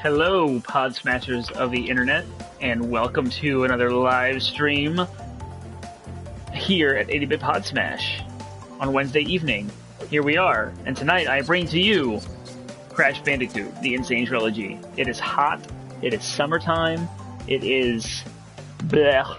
Hello, Pod Smashers of the Internet, and welcome to another live stream here at 80-Bit Pod Smash on Wednesday evening. Here we are, and tonight I bring to you Crash Bandicoot, the Insane Trilogy. It is hot, it is summertime, it is bleh,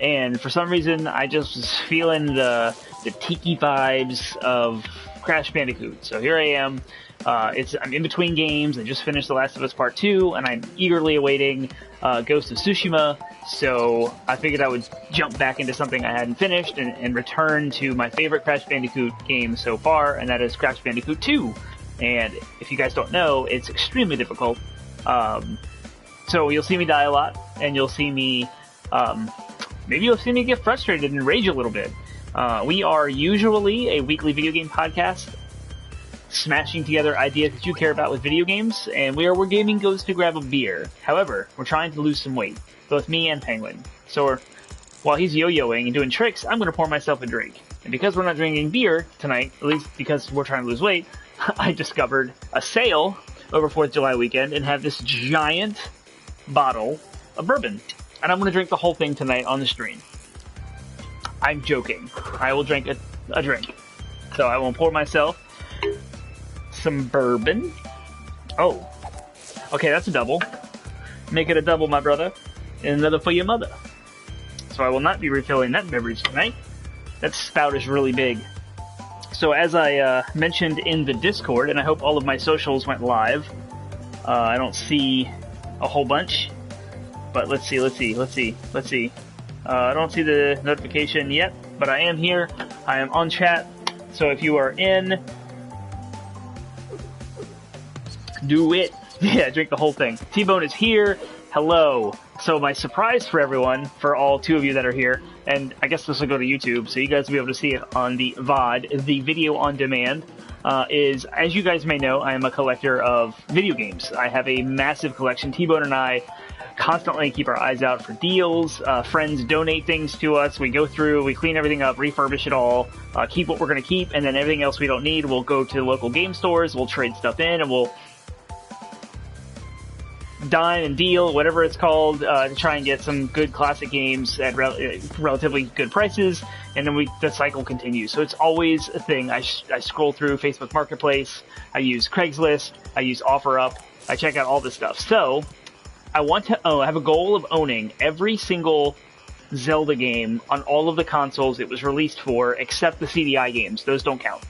and for some reason I just was feeling the tiki vibes of Crash Bandicoot. So here I am. I'm in between games. I just finished The Last of Us Part 2, and I'm eagerly awaiting Ghost of Tsushima, so I figured I would jump back into something I hadn't finished and return to my favorite Crash Bandicoot game so far, and that is Crash Bandicoot 2. And if you guys don't know, it's extremely difficult. So you'll see me die a lot, and you'll see me, maybe you'll see me get frustrated and rage a little bit. We are usually a weekly video game podcast, smashing together ideas that you care about with video games, and where gaming goes to grab a beer. However, we're trying to lose some weight, both me and Penguin. So while he's yo-yoing and doing tricks, I'm going to pour myself a drink. And because we're not drinking beer tonight, at least because we're trying to lose weight, I discovered a sale over 4th of July weekend and have this giant bottle of bourbon. And I'm going to drink the whole thing tonight on the stream. I'm joking. I will drink a drink. So I will pour myself some bourbon. Oh. Okay, that's a double. Make it a double, my brother. And another for your mother. So I will not be refilling that beverage tonight. That spout is really big. So as I mentioned in the Discord, and I hope all of my socials went live, I don't see a whole bunch. But let's see. I don't see the notification yet, but I am here. I am on chat. So if you are in, do it. Yeah, drink the whole thing. T-Bone is here. Hello. So my surprise for everyone, for all 2 of you that are here, and I guess this will go to YouTube, so you guys will be able to see it on the VOD, the video on demand, is, as you guys may know, I am a collector of video games. I have a massive collection. T-Bone and I constantly keep our eyes out for deals. Friends donate things to us. We go through, we clean everything up, refurbish it all, keep what we're going to keep, and then everything else we don't need, we'll go to local game stores, we'll trade stuff in, and we'll dine and deal, whatever it's called, to try and get some good classic games at relatively good prices, and then the cycle continues. So it's always a thing. I scroll through Facebook Marketplace, I use Craigslist, I use OfferUp, I check out all this stuff. So I have a goal of owning every single Zelda game on all of the consoles it was released for, except the CDI games. Those don't count.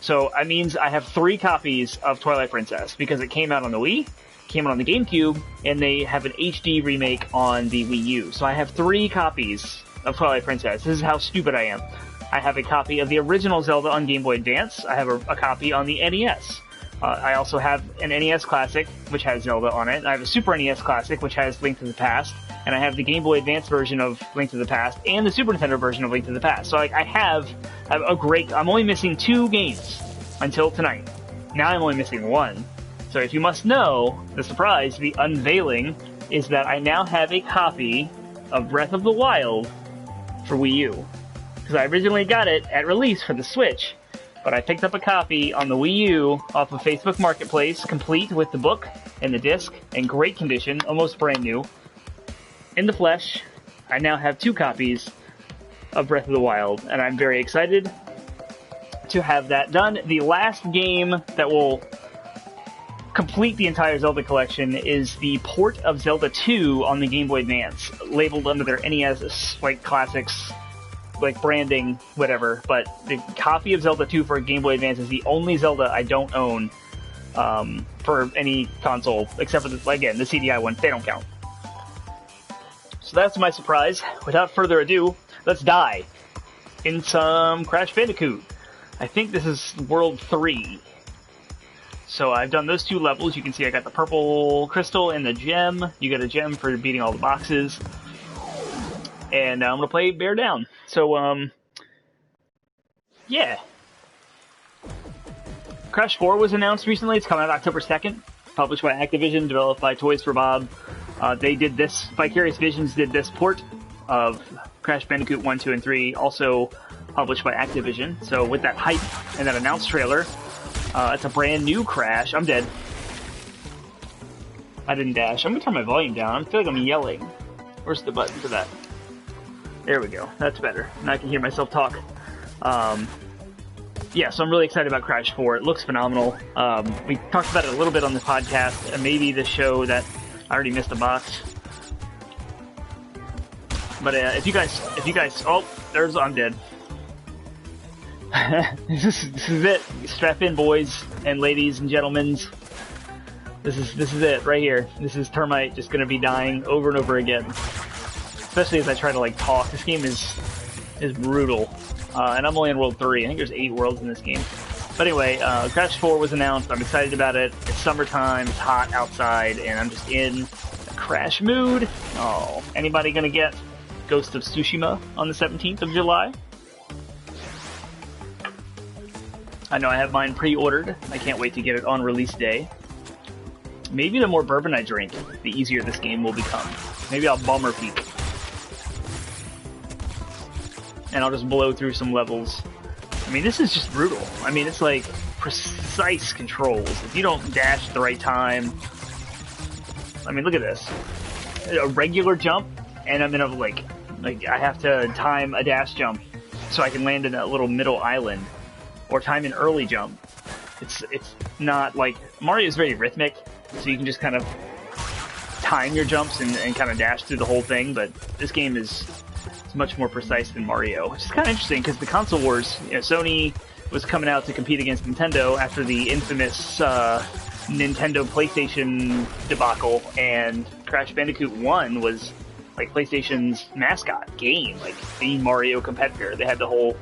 So that means I have 3 copies of Twilight Princess, because it came out on the Wii, came out on the GameCube, and they have an HD remake on the Wii U. So I have 3 copies of Twilight Princess. This is how stupid I am. I have a copy of the original Zelda on Game Boy Advance. I have a copy on the NES. I also have an NES Classic, which has Zelda on it. I have a Super NES Classic, which has Link to the Past. And I have the Game Boy Advance version of Link to the Past and the Super Nintendo version of Link to the Past. So I have a great... I'm only missing 2 games until tonight. Now I'm only missing 1. So if you must know, the surprise, the unveiling, is that I now have a copy of Breath of the Wild for Wii U. Because I originally got it at release for the Switch, but I picked up a copy on the Wii U off of Facebook Marketplace, complete with the book and the disc, in great condition, almost brand new. In the flesh, I now have 2 copies of Breath of the Wild, and I'm very excited to have that done. The last game that will complete the entire Zelda collection is the port of Zelda 2 on the Game Boy Advance, labeled under their NES classics, branding, whatever. But the copy of Zelda 2 for Game Boy Advance is the only Zelda I don't own for any console, except for the CDI one. They don't count. So that's my surprise. Without further ado, let's die in some Crash Bandicoot. I think this is World 3. So I've done those 2 levels. You can see I got the purple crystal and the gem. You get a gem for beating all the boxes. And I'm going to play Bear Down. So, yeah. Crash 4 was announced recently. It's coming out October 2nd. Published by Activision, developed by Toys for Bob. They did this, Vicarious Visions did this port of Crash Bandicoot 1, 2, and 3, also published by Activision. So with that hype and that announced trailer, it's a brand new Crash. I'm dead. I didn't dash. I'm gonna turn my volume down. I feel like I'm yelling. Where's the button for that? There we go. That's better. Now I can hear myself talk. Yeah, so I'm really excited about Crash 4. It looks phenomenal. We talked about it a little bit on the podcast, and maybe the show that I already missed a box. But if you guys, oh, I'm dead. This is it. Strap in, boys and ladies and gentlemen. This is it right here. This is Termite just gonna be dying over and over again. Especially as I try to like talk. This game is brutal. And I'm only in World 3. I think there's 8 worlds in this game. But anyway, Crash 4 was announced. I'm excited about it. It's summertime. It's hot outside, and I'm just in a Crash mood. Oh, anybody gonna get Ghost of Tsushima on the 17th of July? I know I have mine pre-ordered. I can't wait to get it on release day. Maybe the more bourbon I drink, the easier this game will become. Maybe I'll bummer peak. And I'll just blow through some levels. I mean, this is just brutal. I mean, it's like precise controls. If you don't dash at the right time... I mean, look at this. A regular jump, and I'm in a, like I have to time a dash jump so I can land in that little middle island. Or time an early jump. It's not like... Mario is very rhythmic, so you can just kind of time your jumps and kind of dash through the whole thing, but this game is... It's much more precise than Mario, which is kind of interesting because the console wars, Sony was coming out to compete against Nintendo after the infamous Nintendo PlayStation debacle, and Crash Bandicoot 1 was like PlayStation's mascot game, like the Mario competitor. They had the whole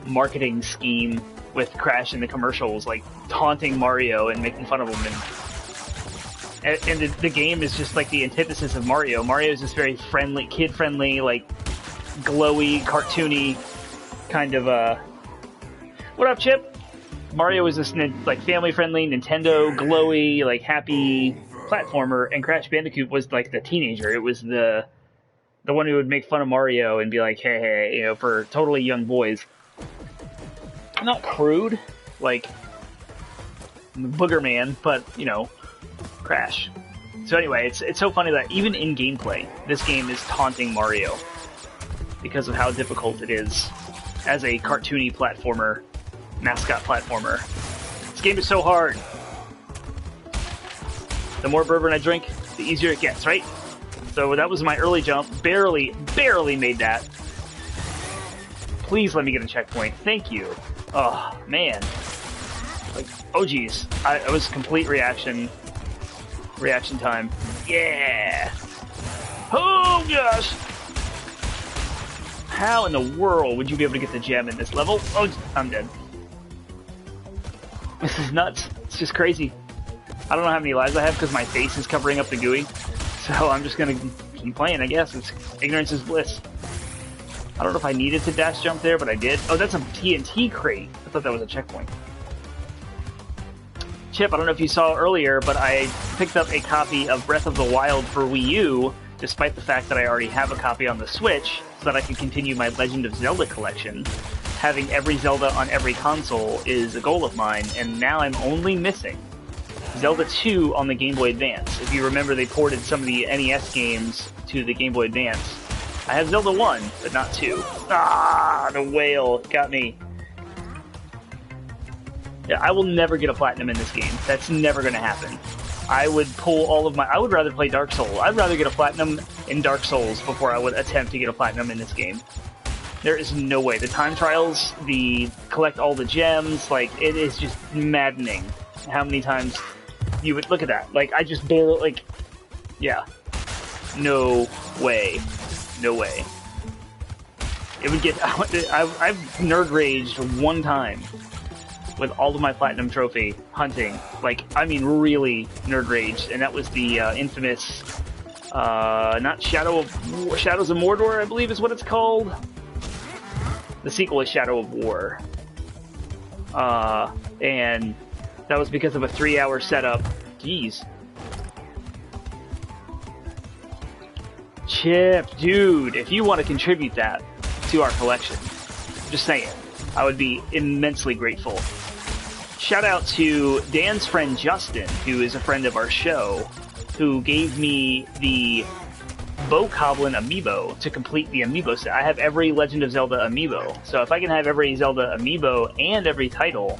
marketing scheme with Crash in the commercials, like taunting Mario and making fun of him. And the game is just like the antithesis of Mario. Mario is just very friendly, kid-friendly, like glowy, cartoony kind of what up, Chip? Mario is this like family-friendly, Nintendo, glowy, like happy platformer, and Crash Bandicoot was like the teenager. It was the one who would make fun of Mario and be like, hey, for totally young boys. Not crude, like Booger Man, but Crash. So anyway, it's so funny that even in gameplay, this game is taunting Mario because of how difficult it is as a cartoony platformer, mascot platformer. This game is so hard. The more bourbon I drink, the easier it gets, right? So that was my early jump. Barely made that. Please let me get a checkpoint. Thank you. Oh, man. Like, oh geez. It was complete reaction time. Yeah! Oh gosh! How in the world would you be able to get the gem in this level? Oh, I'm dead. This is nuts. It's just crazy. I don't know how many lives I have because my face is covering up the GUI. So I'm just gonna keep playing, I guess. Ignorance is bliss. I don't know if I needed to dash jump there, but I did. Oh, that's a TNT crate. I thought that was a checkpoint. Chip, I don't know if you saw earlier, but I picked up a copy of Breath of the Wild for Wii U, despite the fact that I already have a copy on the Switch, so that I can continue my Legend of Zelda collection. Having every Zelda on every console is a goal of mine, and now I'm only missing Zelda 2 on the Game Boy Advance. If you remember, they ported some of the NES games to the Game Boy Advance. I have Zelda 1, but not 2. Ah, the whale got me. Yeah, I will never get a platinum in this game. That's never going to happen. I would pull all of my... I would rather play Dark Souls. I'd rather get a platinum in Dark Souls before I would attempt to get a platinum in this game. There is no way. The time trials, the collect all the gems, like, it is just maddening how many times you would... Look at that. Like, I just barely... Like, yeah. No way. No way. It would get... I've nerd raged one time with all of my platinum trophy hunting. Like, I mean, really nerd raged, and that was the infamous, not Shadows of Mordor, I believe is what it's called. The sequel is Shadow of War. And that was because of a 3-hour setup. Jeez. Chip, dude, if you want to contribute that to our collection, just saying, I would be immensely grateful. Shout out to Dan's friend Justin, who is a friend of our show, who gave me the Bokoblin amiibo to complete the amiibo set. I have every Legend of Zelda amiibo, so if I can have every Zelda amiibo and every title,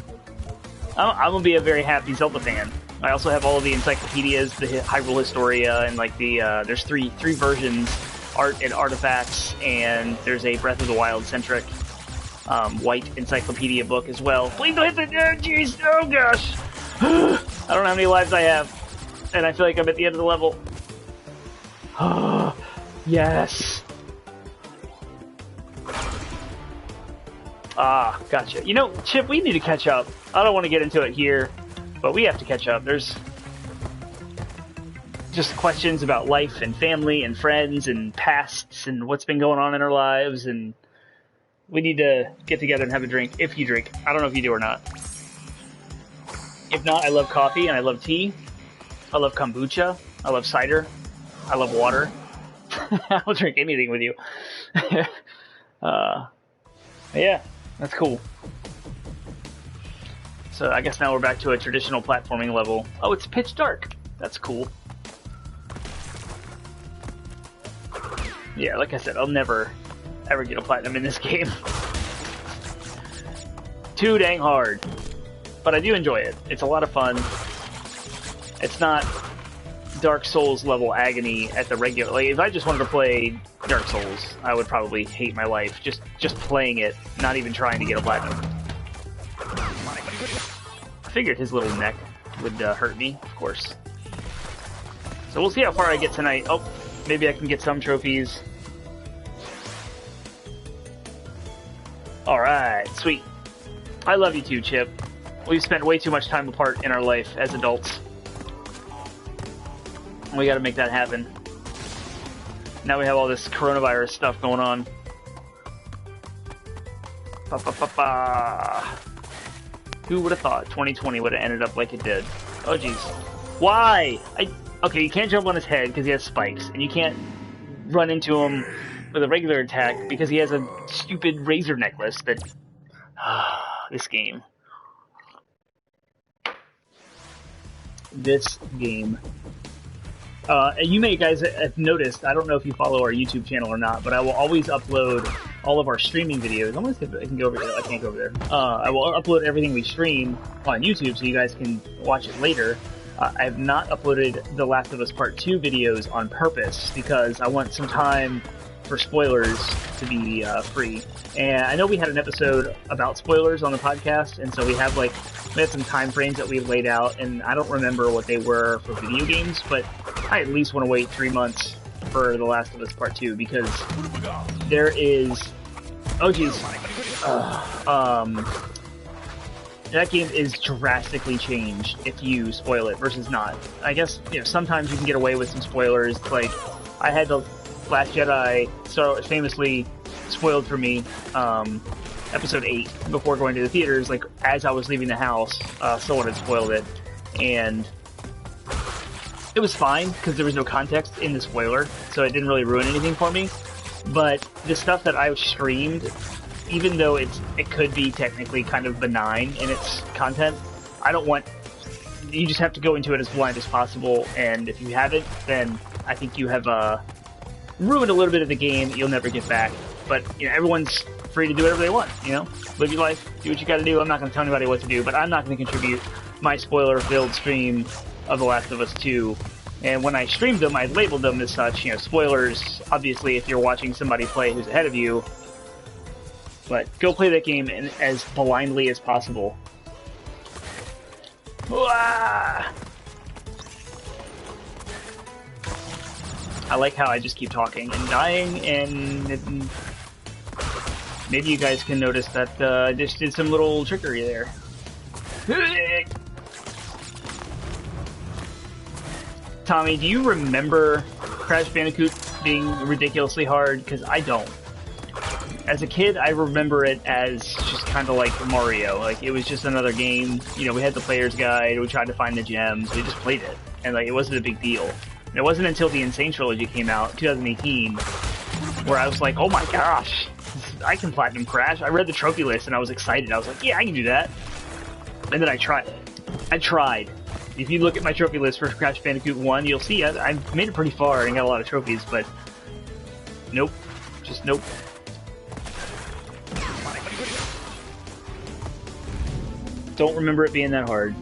I'm gonna be a very happy Zelda fan. I also have all of the encyclopedias, the Hyrule Historia, and like the there's three versions, art and artifacts, and there's a Breath of the Wild centric white encyclopedia book as well. Please don't hit the jeez, oh gosh. I don't know how many lives I have, and I feel like I'm at the end of the level. Yes. Ah, gotcha. You know, Chip, we need to catch up. I don't want to get into it here, but we have to catch up. There's just questions about life and family and friends and pasts and what's been going on in our lives, and we need to get together and have a drink, if you drink. I don't know if you do or not. If not, I love coffee and I love tea. I love kombucha. I love cider. I love water. I'll drink anything with you. Yeah, that's cool. So I guess now we're back to a traditional platforming level. Oh, it's pitch dark. That's cool. Yeah, like I said, I'll never, ever get a platinum in this game. Too dang hard. But I do enjoy it. It's a lot of fun. It's not Dark Souls level agony at the regular. Like, if I just wanted to play Dark Souls, I would probably hate my life just playing it, not even trying to get a platinum. I figured his little neck would hurt me, of course. So we'll see how far I get tonight. Oh, maybe I can get some trophies. Alright, sweet. I love you too, Chip. We've spent way too much time apart in our life as adults. We gotta make that happen. Now we have all this coronavirus stuff going on. Who would have thought 2020 would have ended up like it did? Oh jeez. Why? Okay, you can't jump on his head because he has spikes, and you can't run into him with a regular attack because he has a stupid razor necklace that... this game. This game. You may guys have noticed, I don't know if you follow our YouTube channel or not, but I will always upload all of our streaming videos. I'm gonna see if I can go over there. I can't go over there. I will upload everything we stream on YouTube so you guys can watch it later. I have not uploaded The Last of Us Part 2 videos on purpose because I want some time for spoilers to be free. And I know we had an episode about spoilers on the podcast, and so we had some time frames that we've laid out, and I don't remember what they were for video games, but I at least want to wait 3 months for The Last of Us Part 2 because there is... Oh jeez. That game is drastically changed if you spoil it versus not. I guess, sometimes you can get away with some spoilers. Like, I had The Last Jedi so famously spoiled for me, episode 8, before going to the theaters, as I was leaving the house, someone had spoiled it, and it was fine, because there was no context in the spoiler, so it didn't really ruin anything for me, but the stuff that I streamed, even though it could be technically kind of benign in its content, you just have to go into it as blind as possible, and if you haven't, then I think you have, ruined a little bit of the game that you'll never get back. But, everyone's free to do whatever they want, Live your life, do what you gotta do. I'm not gonna tell anybody what to do, but I'm not gonna contribute my spoiler-filled stream of The Last of Us 2. And when I streamed them, I labeled them as such, spoilers, obviously, if you're watching somebody play who's ahead of you. But go play that game as blindly as possible. Uah! I like how I just keep talking and dying, and maybe you guys can notice that I just did some little trickery there. Tommy, do you remember Crash Bandicoot being ridiculously hard? Because I don't. As a kid, I remember it as just kind of like Mario. It was just another game. We had the player's guide, we tried to find the gems, we just played it. And, it wasn't a big deal. And it wasn't until the Insane Trilogy came out, 2018, where I was like, oh my gosh, I can Platinum Crash. I read the trophy list and I was excited. I was like, yeah, I can do that. And then I tried it. If you look at my trophy list for Crash Bandicoot 1, you'll see I've made it pretty far and got a lot of trophies, but nope. Just nope. Don't remember it being that hard.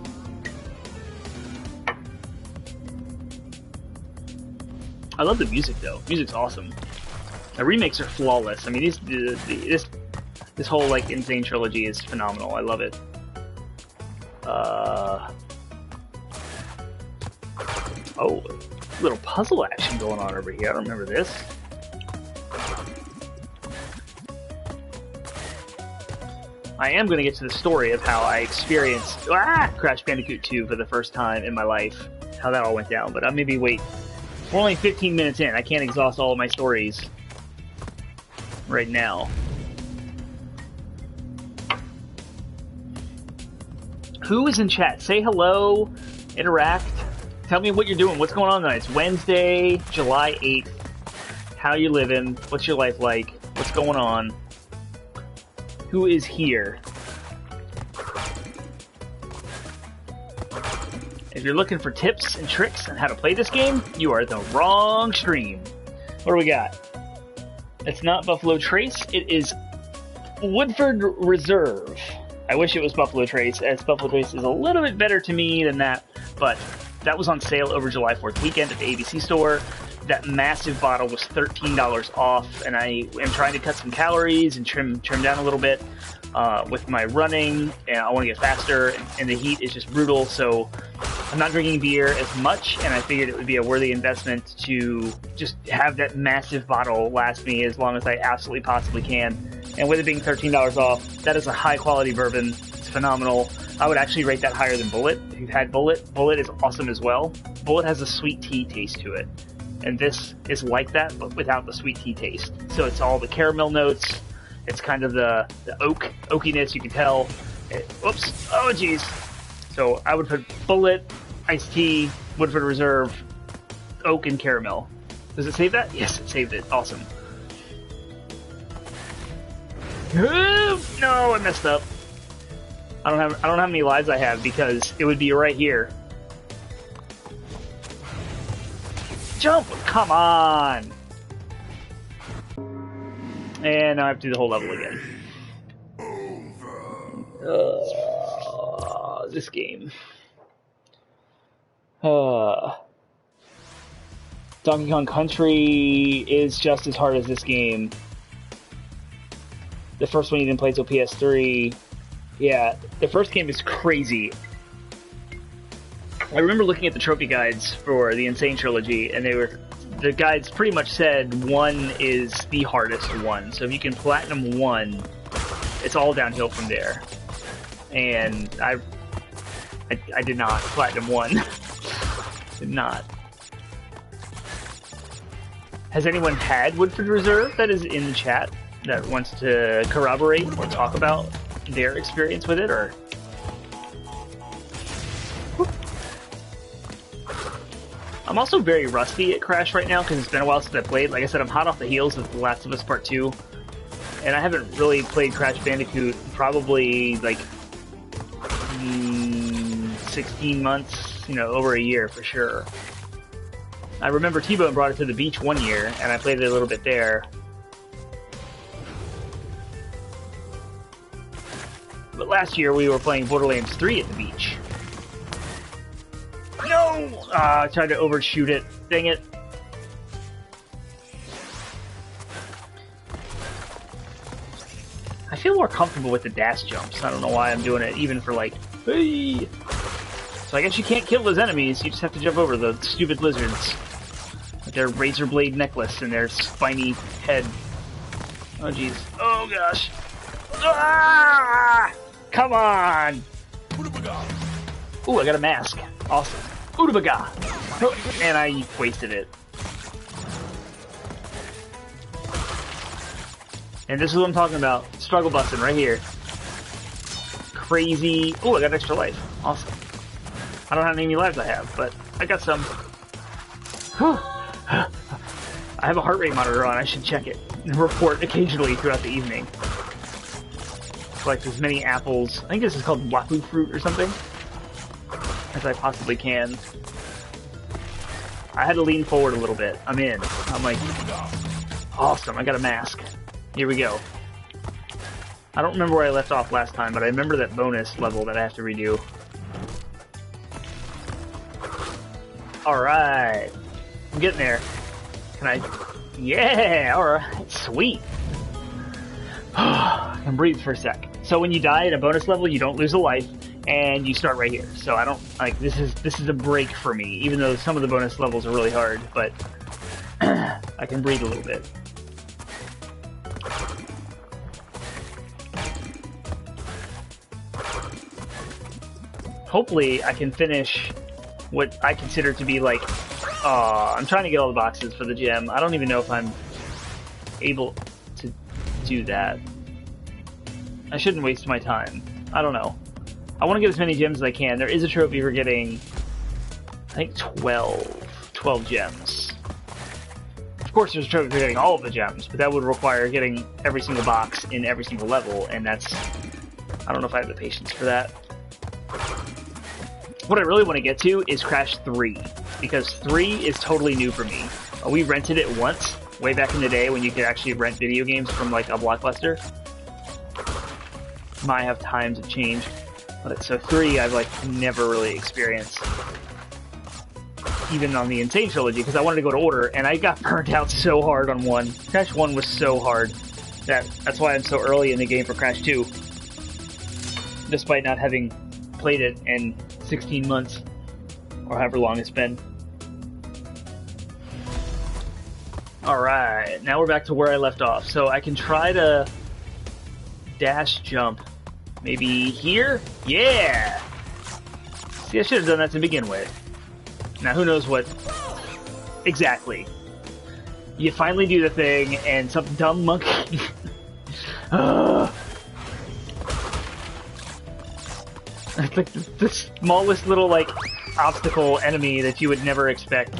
I love the music though. Music's awesome. The remakes are flawless. I mean, this whole like Insane trilogy is phenomenal. I love it. Oh, little puzzle action going on over here. I don't remember this. I am going to get to the story of how I experienced Crash Bandicoot 2 for the first time in my life. How that all went down. But maybe wait. We're only 15 minutes in. I can't exhaust all of my stories right now. Who is in chat? Say hello. Interact. Tell me what you're doing. What's going on tonight? It's Wednesday, July 8th. How you living? What's your life like? What's going on? Who is here? If you're looking for tips and tricks on how to play this game, you are the wrong stream. What do we got? It's not Buffalo Trace. It is Woodford Reserve. I wish it was Buffalo Trace, as Buffalo Trace is a little bit better to me than that, but that was on sale over July 4th weekend at the ABC store. That massive bottle was $13 off, and I am trying to cut some calories and trim down a little bit with my running, and I want to get faster, and the heat is just brutal, so I'm not drinking beer as much, and I figured it would be a worthy investment to just have that massive bottle last me as long as I absolutely possibly can. And with it being $13 off, that is a high-quality bourbon. It's phenomenal. I would actually rate that higher than Bullet. If you've had Bullet, Bullet is awesome as well. Bullet has a sweet tea taste to it. And this is like that, but without the sweet tea taste. So it's all the caramel notes. It's kind of the oakiness, you can tell. Oops. Oh, jeez. So I would put Bullet, iced tea, Woodford Reserve, oak, and caramel. Does it save that? Yes, it saved it. Awesome. No, I messed up. I don't know how many lives I have because it would be right here. Jump! Come on! And now I have to do the whole level again. This game. Donkey Kong Country is just as hard as this game. The first one you didn't play till PS3. Yeah, the first game is crazy. I remember looking at the trophy guides for the Insane trilogy, and the guides pretty much said 1 is the hardest one. So if you can platinum 1, it's all downhill from there. And I did not platinum 1. Did not. Has anyone had Woodford Reserve that is in the chat that wants to corroborate or talk about their experience with it, or? I'm also very rusty at Crash right now because it's been a while since I played. Like I said, I'm hot off the heels of The Last of Us Part 2, and I haven't really played Crash Bandicoot probably like 16 months, over a year for sure. I remember T-Bone brought it to the beach one year, and I played it a little bit there. But last year we were playing Borderlands 3 at the beach. No! I tried to overshoot it. Dang it. I feel more comfortable with the dash jumps. I don't know why I'm doing it, even for like, hey! So I guess you can't kill those enemies, you just have to jump over the stupid lizards. With their razor blade necklace and their spiny head. Oh jeez. Oh gosh. Ah! Come on! Ooh, I got a mask. Awesome. Utabaga! And I wasted it. And this is what I'm talking about. Struggle busting right here. Crazy. Ooh, I got extra life. Awesome. I don't know how many lives I have, but I got some. I have a heart rate monitor on. I should check it and report occasionally throughout the evening. Collect as many apples. I think this is called Waku fruit or something. as I possibly can. I had to lean forward a little bit. I'm in. I'm like, awesome, I got a mask. Here we go. I don't remember where I left off last time, but I remember that bonus level that I have to redo. Alright. I'm getting there. Can I... Yeah! Alright. Sweet. I can breathe for a sec. So when you die at a bonus level, you don't lose a life, and you start right here. So I don't... Like, this is a break for me, even though some of the bonus levels are really hard, but... I can breathe a little bit. Hopefully, I can finish what I consider to be like, I'm trying to get all the boxes for the gem. I don't even know if I'm able to do that. I shouldn't waste my time. I don't know. I want to get as many gems as I can. There is a trophy for getting, I think, 12 gems. Of course, there's a trophy for getting all of the gems, but that would require getting every single box in every single level, and that's... I don't know if I have the patience for that. What I really want to get to is Crash 3, because 3 is totally new for me. We rented it once, way back in the day when you could actually rent video games from like a Blockbuster. Might have times have changed. But so 3 I've like never really experienced. Even on the Insane Trilogy, because I wanted to go to order, and I got burnt out so hard on 1. Crash 1 was so hard. That's why I'm so early in the game for Crash 2. Despite not having played it in 16 months, or however long it's been. Alright, now we're back to where I left off. So I can try to dash jump. Maybe here? Yeah! See, I should have done that to begin with. Now who knows what... Exactly. You finally do the thing, and some dumb monkey... It's like the smallest little, like, obstacle enemy that you would never expect.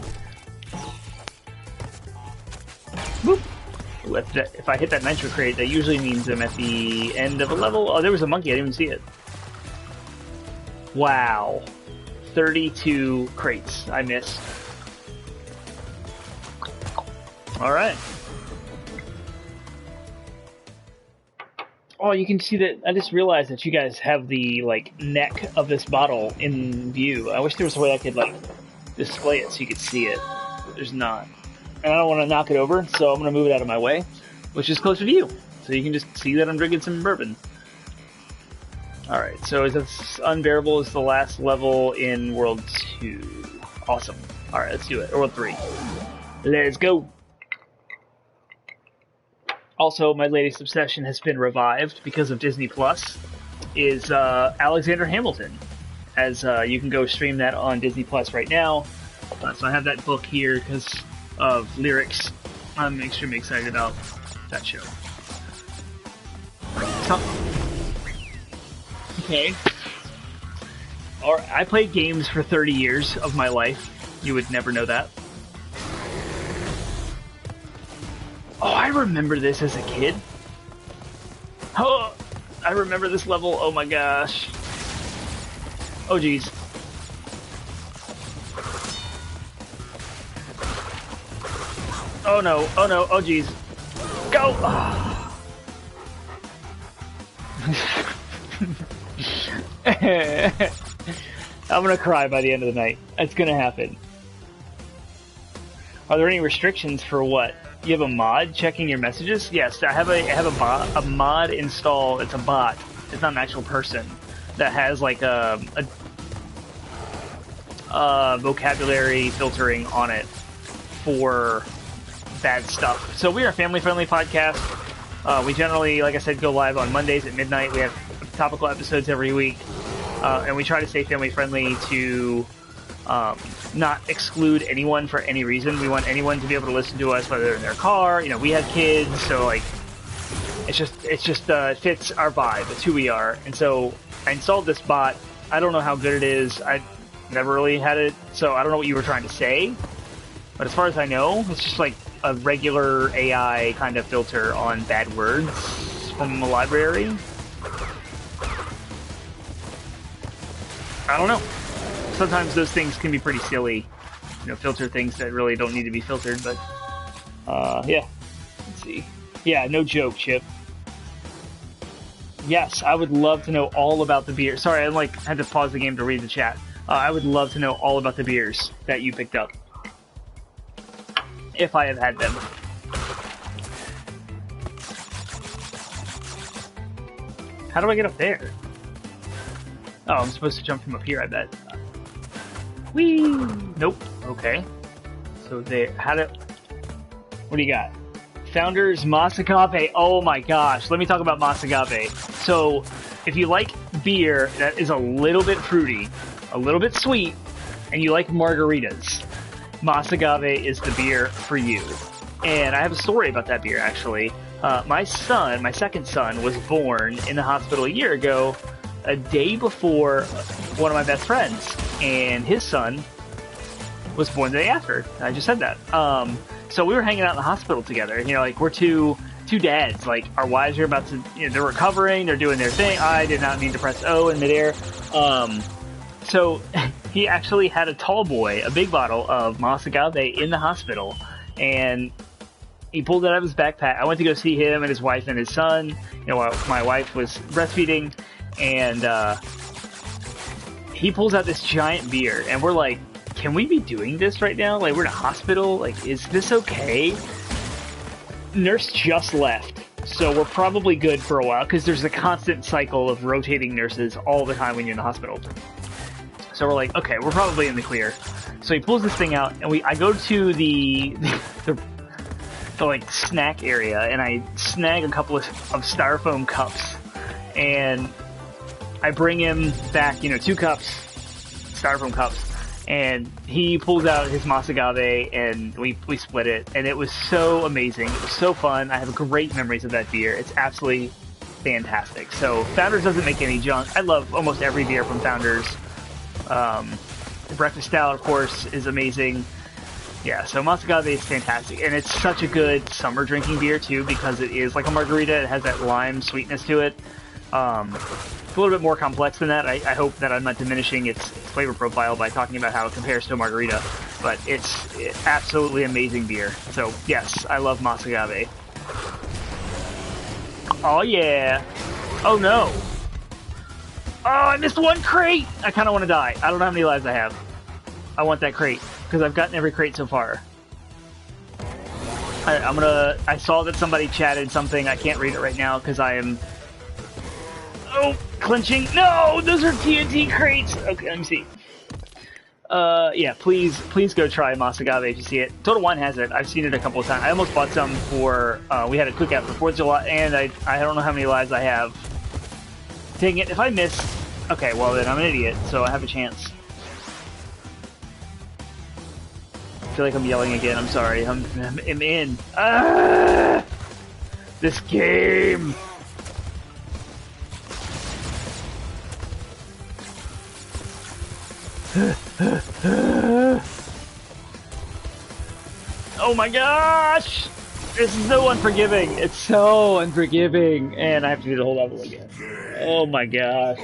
Boop. Ooh, if I hit that nitro crate, that usually means I'm at the end of a level. Oh, there was a monkey, I didn't even see it. Wow. 32 crates I missed. Alright. Oh, you can see that. I just realized that you guys have the, like, neck of this bottle in view. I wish there was a way I could, like, display it so you could see it. There's not. And I don't want to knock it over, so I'm going to move it out of my way, which is closer to you. So you can just see that I'm drinking some bourbon. Alright, so is this Unbearable is the last level in World 2. Awesome. Alright, let's do it. Or World 3. Let's go! Also, my latest obsession has been revived because of Disney Plus, is Alexander Hamilton. As you can go stream that on Disney Plus right now. So I have that book here because of lyrics. I'm extremely excited about that show. Okay. I played games for 30 years of my life. You would never know that. Oh, I remember this as a kid. Oh, I remember this level. Oh my gosh. Oh geez. Oh no. Oh no. Oh geez. Go! Oh. I'm gonna cry by the end of the night. It's gonna happen. Are there any restrictions for what? You have a mod checking your messages? Yes, I have a mod installed. It's a bot. It's not an actual person that has like a vocabulary filtering on it for bad stuff. So we are a family-friendly podcast. We generally, like I said, go live on Mondays at midnight. We have topical episodes every week, and we try to stay family-friendly to not exclude anyone for any reason. We want anyone to be able to listen to us, whether they're in their car. You know, we have kids, so like, it fits our vibe. It's who we are. And so I installed this bot. I don't know how good it is. I never really had it, so I don't know what you were trying to say. But as far as I know, it's just like a regular AI kind of filter on bad words from a library. I don't know. sometimes those things can be pretty silly. You know, filter things that really don't need to be filtered, but, yeah. Let's see. Yeah, no joke, Chip. Yes, I would love to know all about the beer. Sorry, I had to pause the game to read the chat. I would love to know all about the beers that you picked up. If I have had them. How do I get up there? Oh, I'm supposed to jump from up here, I bet. Whee! Nope. Okay. So there. What do you got? Founders Masagave. Oh my gosh. Let me talk about Masagave. So, if you like beer that is a little bit fruity, a little bit sweet, and you like margaritas, Masagave is the beer for you. And I have a story about that beer, actually. My second son, was born in the hospital a year ago, a day before one of my best friends. And his son was born the day after. I just said that. So we were hanging out in the hospital together. You know, like, we're two dads. Like, our wives are about to, you know, they're recovering, they're doing their thing. I did not mean to press O in midair. So he actually had a tall boy, a big bottle of Masagave in the hospital, and he pulled it out of his backpack. I went to go see him and his wife and his son, you know, while my wife was breastfeeding, and he pulls out this giant beer, and we're like, can we be doing this right now? Like, we're in a hospital. Like, is this okay? Nurse just left, so we're probably good for a while, because there's a constant cycle of rotating nurses all the time when you're in the hospital. So we're like, okay, we're probably in the clear. So he pulls this thing out, and I go to the like snack area, and I snag a couple of styrofoam cups, and I bring him back, you know, 2 cups, styrofoam cups, and he pulls out his Masagave, and we split it, and it was so amazing. It was so fun. I have great memories of that beer. It's absolutely fantastic. So Founders doesn't make any junk. I love almost every beer from Founders. The Breakfast Stout, of course, is amazing. Yeah, so Masagave is fantastic, and it's such a good summer drinking beer too, because it is like a margarita. It has that lime sweetness to it. It's a little bit more complex than that. I hope that I'm not diminishing its flavor profile by talking about how it compares to a margarita, but it's absolutely amazing beer. So yes, I love Masagave. Oh yeah. Oh no. Oh, I missed one crate! I kind of want to die. I don't know how many lives I have. I want that crate, because I've gotten every crate so far. I saw that somebody chatted something. I can't read it right now, because I am... Oh, clinching. No! Those are TNT crates! Okay, let me see. Yeah, please go try Masagave if you see it. Total Wine has it. I've seen it a couple of times. I almost bought some for... we had a cookout for 4th of July, and I don't know how many lives I have. Dang it, if I miss... Okay, well then I'm an idiot, so I have a chance. I feel like I'm yelling again, I'm sorry. I'm in. Ah! This game! Oh my gosh! This is so unforgiving. It's so unforgiving. And I have to do the whole level again. Oh my gosh.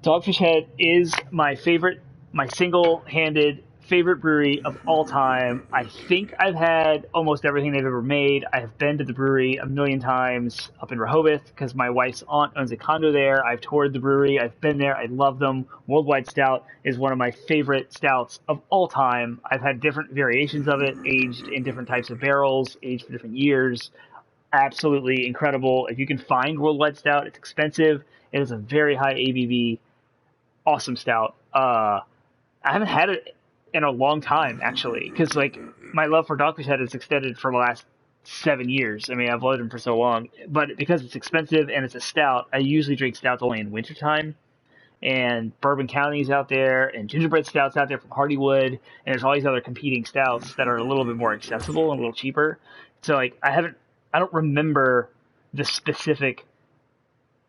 Dogfish Head is my favorite, my single-handed favorite brewery of all time. I think I've had almost everything they've ever made. I have been to the brewery a million times up in Rehoboth because my wife's aunt owns a condo there. I've toured the brewery. I've been there. I love them. Worldwide Stout is one of my favorite stouts of all time. I've had different variations of it, aged in different types of barrels, aged for different years. Absolutely incredible. If you can find Worldwide Stout, it's expensive. It is a very high ABV, awesome stout. I haven't had it in a long time, actually, because like my love for Dogfish Head is extended for the last 7 years. I mean, I've loved them for so long, but because it's expensive and it's a stout, I usually drink stouts only in wintertime. And Bourbon County's out there, and gingerbread stouts out there from Hardywood, and there's all these other competing stouts that are a little bit more accessible and a little cheaper. So like I don't remember the specific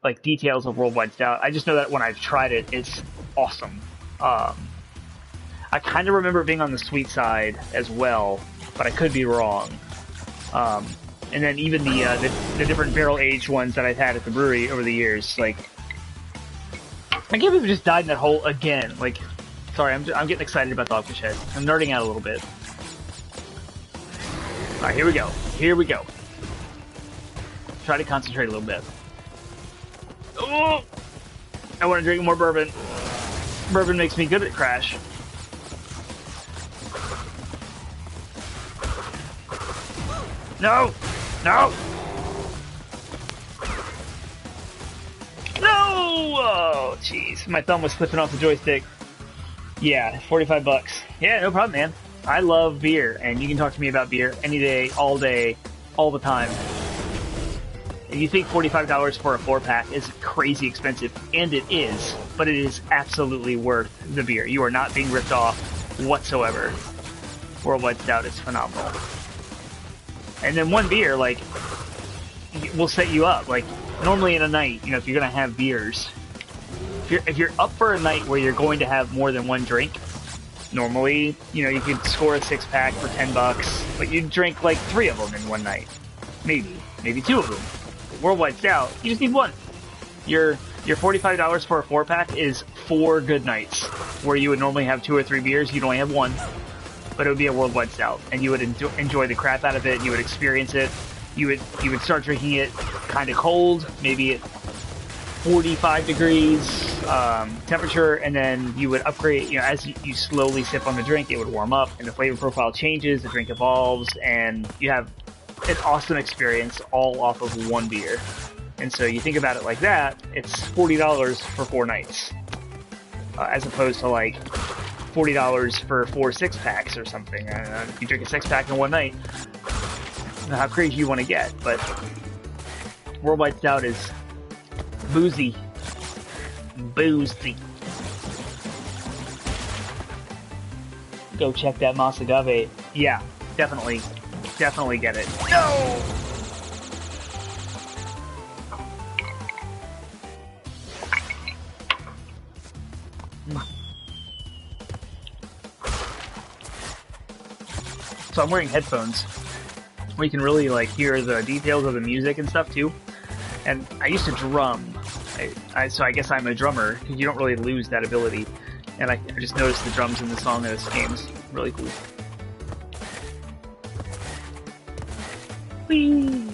like details of Worldwide Stout. I just know that when I've tried it, it's awesome. I kind of remember it being on the sweet side as well, but I could be wrong. And then even the different barrel aged ones that I've had at the brewery over the years, like I can't believe we just died in that hole again. Like, sorry, I'm getting excited about Dogfish Head. I'm nerding out a little bit. Alright, here we go. Here we go. Try to concentrate a little bit. Oh! I want to drink more bourbon. Bourbon makes me good at Crash. No! No! No! Oh, jeez. My thumb was slipping off the joystick. Yeah, 45 bucks. Yeah, no problem, man. I love beer, and you can talk to me about beer any day, all the time. And you think $45 for a 4-pack is crazy expensive, and it is, but it is absolutely worth the beer. You are not being ripped off whatsoever. Worldwide Stout is phenomenal. And then one beer, like, will set you up. Like, normally in a night, you know, if you're gonna have beers, if you're up for a night where you're going to have more than one drink, normally, you know, you could score a 6-pack for 10 bucks, but you drink like 3 of them in one night. Maybe 2 of them. Worldwide Stout, you just need one. Your $45 for a 4-pack is 4 good nights, where you would normally have 2 or 3 beers, you'd only have 1. But it would be a Worldwide Stout, and you would enjoy the crap out of it, you would experience it, you would start drinking it kind of cold, maybe at 45 degrees temperature, and then you would upgrade, you know, as you slowly sip on the drink, it would warm up, and the flavor profile changes, the drink evolves, and you have an awesome experience all off of one beer. And so you think about it like that, it's $40 for 4 nights, as opposed to like $40 for 4 6-packs or something. If you drink a 6-pack in one night, I don't know how crazy you want to get, but Worldwide Stout is boozy. Boozy. Go check that Mas Agave. Yeah, definitely get it. No! So I'm wearing headphones where you can really like hear the details of the music and stuff too. And I used to drum, so I guess I'm a drummer, because you don't really lose that ability. And I just noticed the drums in the song of this game's really cool. Whee!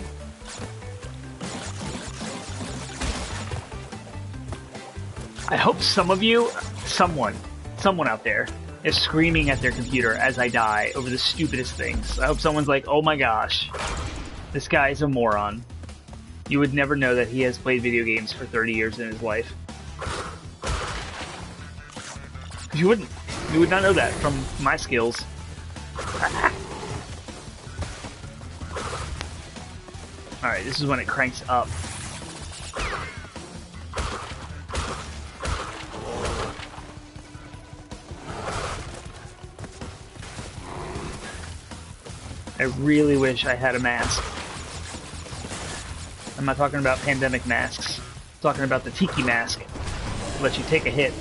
I hope some of you, someone out there, is screaming at their computer as I die over the stupidest things. I hope someone's like, oh my gosh, this guy's a moron. You would never know that he has played video games for 30 years in his life. You wouldn't. You would not know that from my skills. Alright, this is when it cranks up. I really wish I had a mask. I'm not talking about pandemic masks. I'm talking about the tiki mask. Let you take a hit.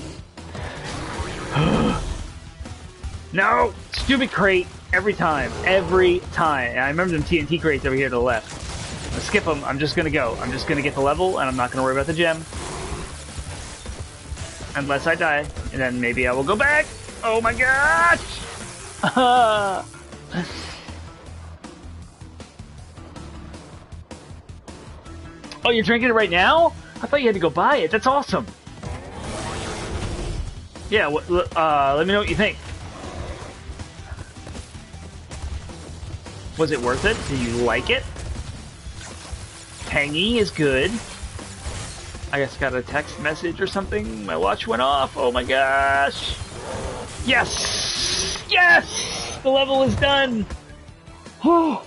No! Stupid crate! Every time. Every time. And I remember them TNT crates over here to the left. Let's skip them. I'm just gonna go. I'm just gonna get the level, and I'm not gonna worry about the gem. Unless I die. And then maybe I will go back! Oh my gosh! Oh, you're drinking it right now? I thought you had to go buy it. That's awesome. Yeah, let me know what you think. Was it worth it? Did you like it? Tangy is good. I guess got a text message or something. My watch went off. Oh my gosh. Yes! Yes! The level is done. Oh.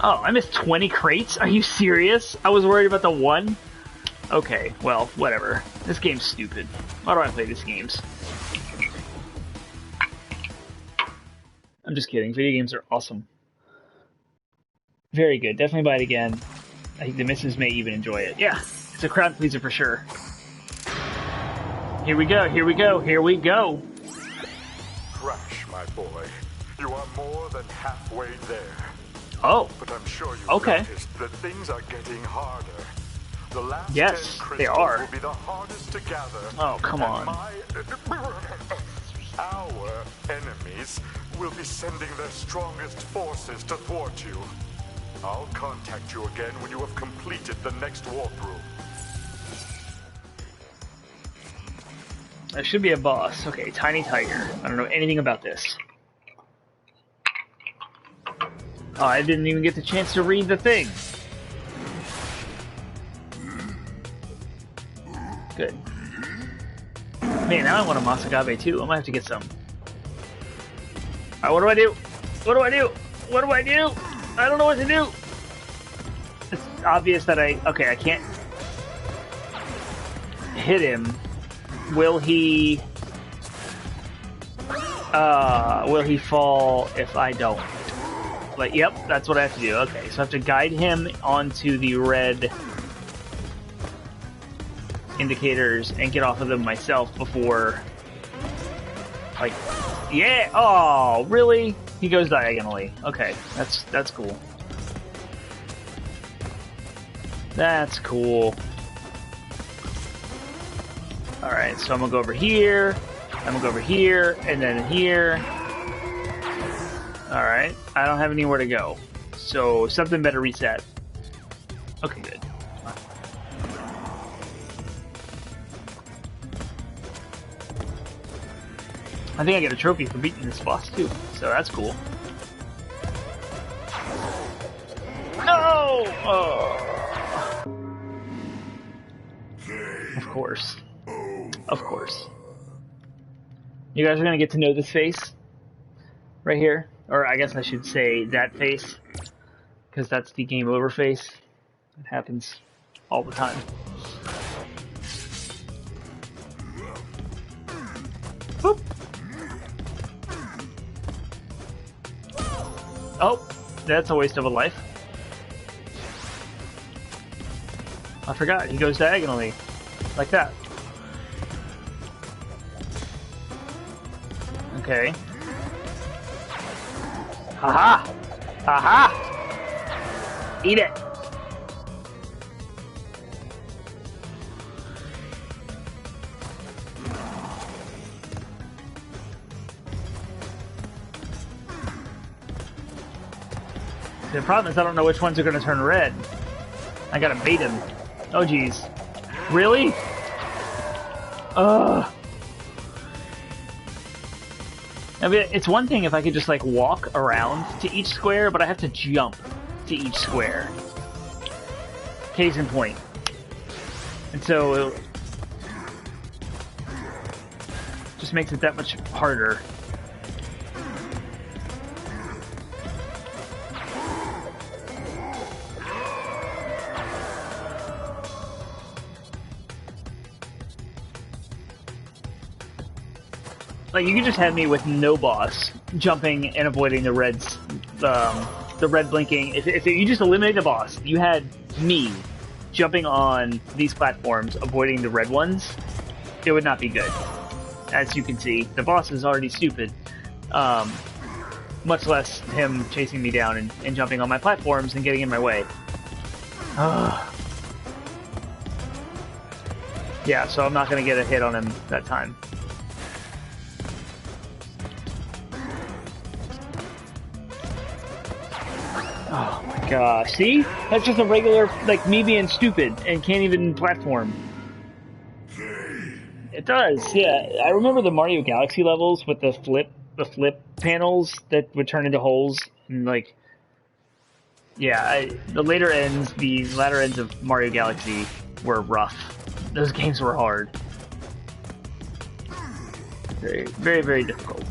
Oh, I missed 20 crates? Are you serious? I was worried about the one? Okay, well, whatever. This game's stupid. Why do I play these games? I'm just kidding. Video games are awesome. Very good. Definitely buy it again. I think the missus may even enjoy it. Yeah, it's a crowd pleaser for sure. Here we go, here we go, here we go. Crash, my boy. You are more than halfway there. Oh. But I'm sure you Okay. noticed that things are getting harder. The last Yes, 10 they crystals are. will be the hardest to gather. Oh, come on. Our enemies will be sending their strongest forces to thwart you. I'll contact you again when you have completed the next warp room. There should be a boss. Okay, Tiny Tiger. I don't know anything about this. Oh, I didn't even get the chance to read the thing. Good. Man, now I want a Masagave too. I might have to get some. Alright, what do I do? What do I do? What do I do? I don't know what to do. It's obvious that okay, I can't hit him. Will he fall if I don't? Like, yep, that's what I have to do. Okay, so I have to guide him onto the red indicators and get off of them myself before, like, yeah. Oh, really? He goes diagonally. Okay, that's cool. That's cool. Alright, so I'm gonna go over here, I'm gonna go over here, and then here. Alright, I don't have anywhere to go. So something better reset. Okay, good. I think I get a trophy for beating this boss too, so that's cool. No! Oh. Of course. Of course. You guys are gonna get to know this face right here, or I guess I should say that face, because that's the game over face. It happens all the time. Boop. Oh, that's a waste of a life. I forgot, he goes diagonally, like that. Okay. Haha! Haha! Eat it! The problem is I don't know which ones are going to turn red. I gotta bait him. Oh geez. Really? Ugh. I mean, it's one thing if I could just like walk around to each square, but I have to jump to each square. Case in point. And so it just makes it that much harder. Like, you can just have me with no boss, jumping and avoiding the reds, the red blinking. If you just eliminate the boss, you had me jumping on these platforms, avoiding the red ones, it would not be good. As you can see, the boss is already stupid. Much less him chasing me down and jumping on my platforms and getting in my way. Yeah, so I'm not going to get a hit on him that time. Oh my gosh, see? That's just a regular, like, me being stupid and can't even platform. It does, yeah. I remember the Mario Galaxy levels with the flip panels that would turn into holes, and like, yeah, the latter ends of Mario Galaxy were rough. Those games were hard. Very, very, very difficult.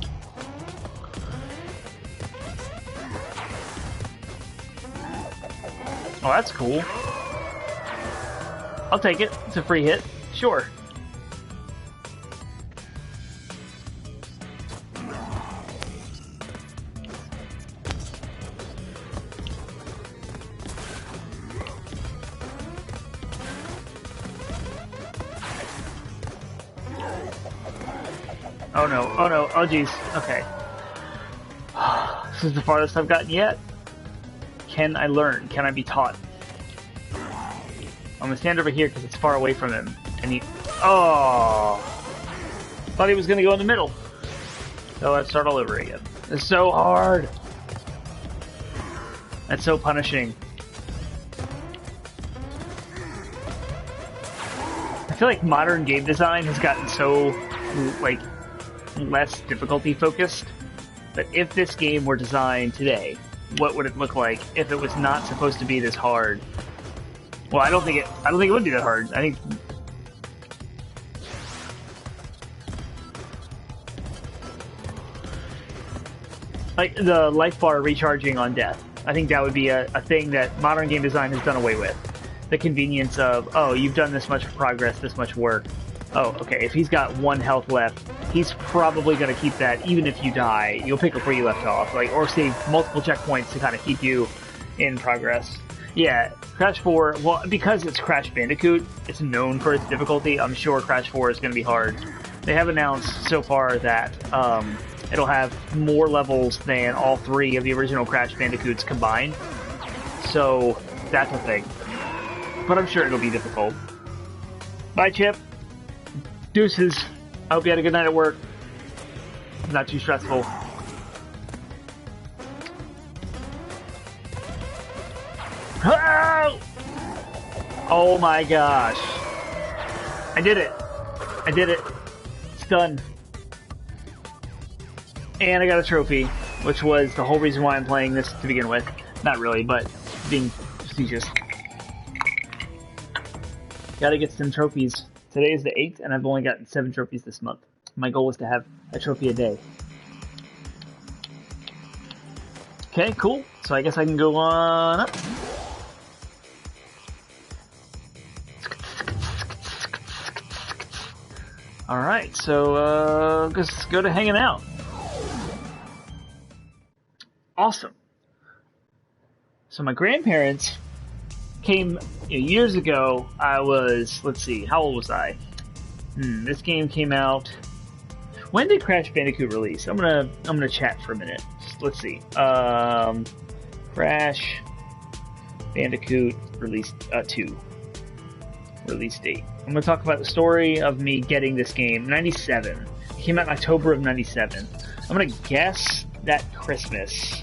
Oh, that's cool. I'll take it. It's a free hit. Sure. Oh no, oh no, oh geez. Okay. This is the farthest I've gotten yet. Can I learn? Can I be taught? I'm gonna stand over here because it's far away from him. And he... Oh! Thought he was gonna go in the middle. So let's start all over again. It's so hard! That's so punishing. I feel like modern game design has gotten so, like, less difficulty focused. But if this game were designed today, what would it look like if it was not supposed to be this hard? Well, I don't think it would be that hard. I think like the life bar recharging on death. I think that would be a thing that modern game design has done away with. The convenience of, oh, you've done this much progress, this much work. Oh, okay, if he's got 1 health left, he's probably going to keep that even if you die. You'll pick up where you left off, like, or save multiple checkpoints to kind of keep you in progress. Yeah, Crash 4, well, because it's Crash Bandicoot, it's known for its difficulty. I'm sure Crash 4 is going to be hard. They have announced so far that it'll have more levels than all 3 of the original Crash Bandicoots combined. So, that's a thing. But I'm sure it'll be difficult. Bye, Chip. Deuces. I hope you had a good night at work. Not too stressful. Oh! Oh my gosh. I did it. I did it. It's done. And I got a trophy, which was the whole reason why I'm playing this to begin with. Not really, but being prestigious. Gotta get some trophies. Today is the 8th, and I've only gotten 7 trophies this month. My goal was to have a trophy a day. Okay, cool. So I guess I can go on up. Alright, so let's go to hanging out. Awesome. So my grandparents came years ago. I was, let's see, how old was I? This game came out. When did Crash Bandicoot release? I'm gonna chat for a minute. Let's see. Crash Bandicoot release 2. Release date. I'm gonna talk about the story of me getting this game. 97. It came out in October of 97. I'm gonna guess that Christmas.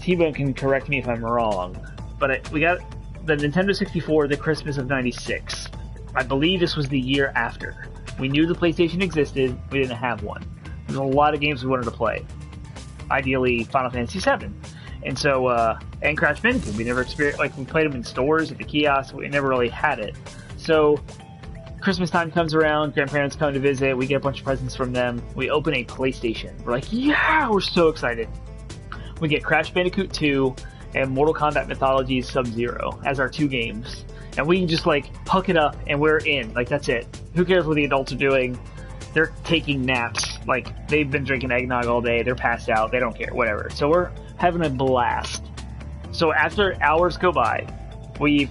T-Bone can correct me if I'm wrong, but we got the Nintendo 64 the Christmas of 96. I believe this was the year after. We knew the PlayStation existed, we didn't have one. There's a lot of games we wanted to play. Ideally, Final Fantasy VII. And so, and Crash Bandicoot. We never experienced, like, we played them in stores, at the kiosks, we never really had it. So, Christmas time comes around, grandparents come to visit, we get a bunch of presents from them, we open a PlayStation. We're like, yeah, we're so excited. We get Crash Bandicoot 2 and Mortal Kombat Mythologies Sub-Zero as our 2 games. And we can just, like, hook it up and we're in. Like, that's it. Who cares what the adults are doing? They're taking naps. Like, they've been drinking eggnog all day. They're passed out. They don't care. Whatever. So we're having a blast. So after hours go by, we've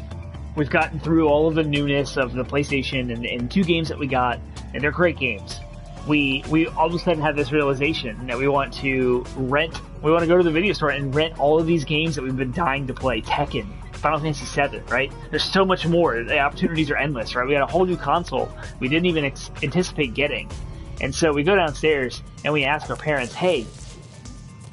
gotten through all of the newness of the PlayStation and 2 games that we got, and they're great games. We all of a sudden have this realization that we want to go to the video store and rent all of these games that we've been dying to play. Tekken, Final Fantasy VII, right? There's so much more. The opportunities are endless, right? We got a whole new console we didn't even anticipate getting. And so we go downstairs and we ask our parents, hey,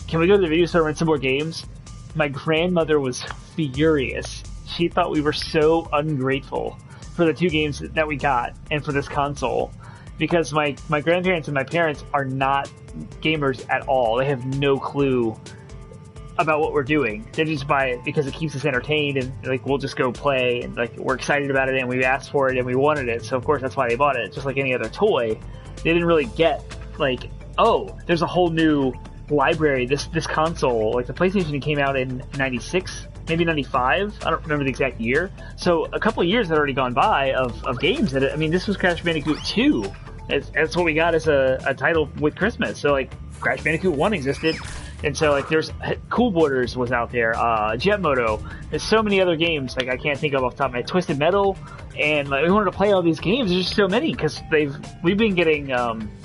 can we go to the video store and rent some more games? My grandmother was furious. She thought we were so ungrateful for the 2 games that we got and for this console. Because my grandparents and my parents are not gamers at all. They have no clue about what we're doing. They just buy it because it keeps us entertained, and like we'll just go play, and like we're excited about it, and we asked for it, and we wanted it. So of course that's why they bought it. Just like any other toy, they didn't really get like, oh, there's a whole new library. This console, like the PlayStation, came out in 96. Maybe 95. I don't remember the exact year. So a couple of years had already gone by of games. This was Crash Bandicoot 2. That's what we got as a title with Christmas. So like Crash Bandicoot 1 existed, And so like there's Cool Borders was out there, Jet Moto. There's so many other games like I can't think of off the top of my head. Twisted Metal, and like, we wanted to play all these games. There's just so many because we've been getting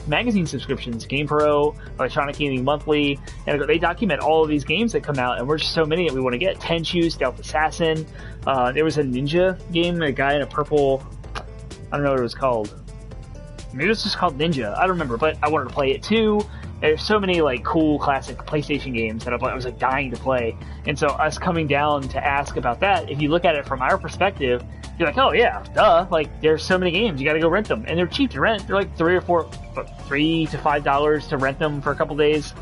magazine subscriptions, GamePro, Electronic Gaming Monthly, and they document all of these games that come out, and we're just so many that we want to get. Tenchu, Stealth Assassin. There was a ninja game, a guy in a purple. I don't know what it was called. Maybe it was just called Ninja. I don't remember, but I wanted to play it too. There's so many like cool classic PlayStation games that I was like dying to play. And so us coming down to ask about that, if you look at it from our perspective, you're like, oh yeah, duh. Like there's so many games, you got to go rent them, and they're cheap to rent. They're like $3 to $5 to rent them for a couple days.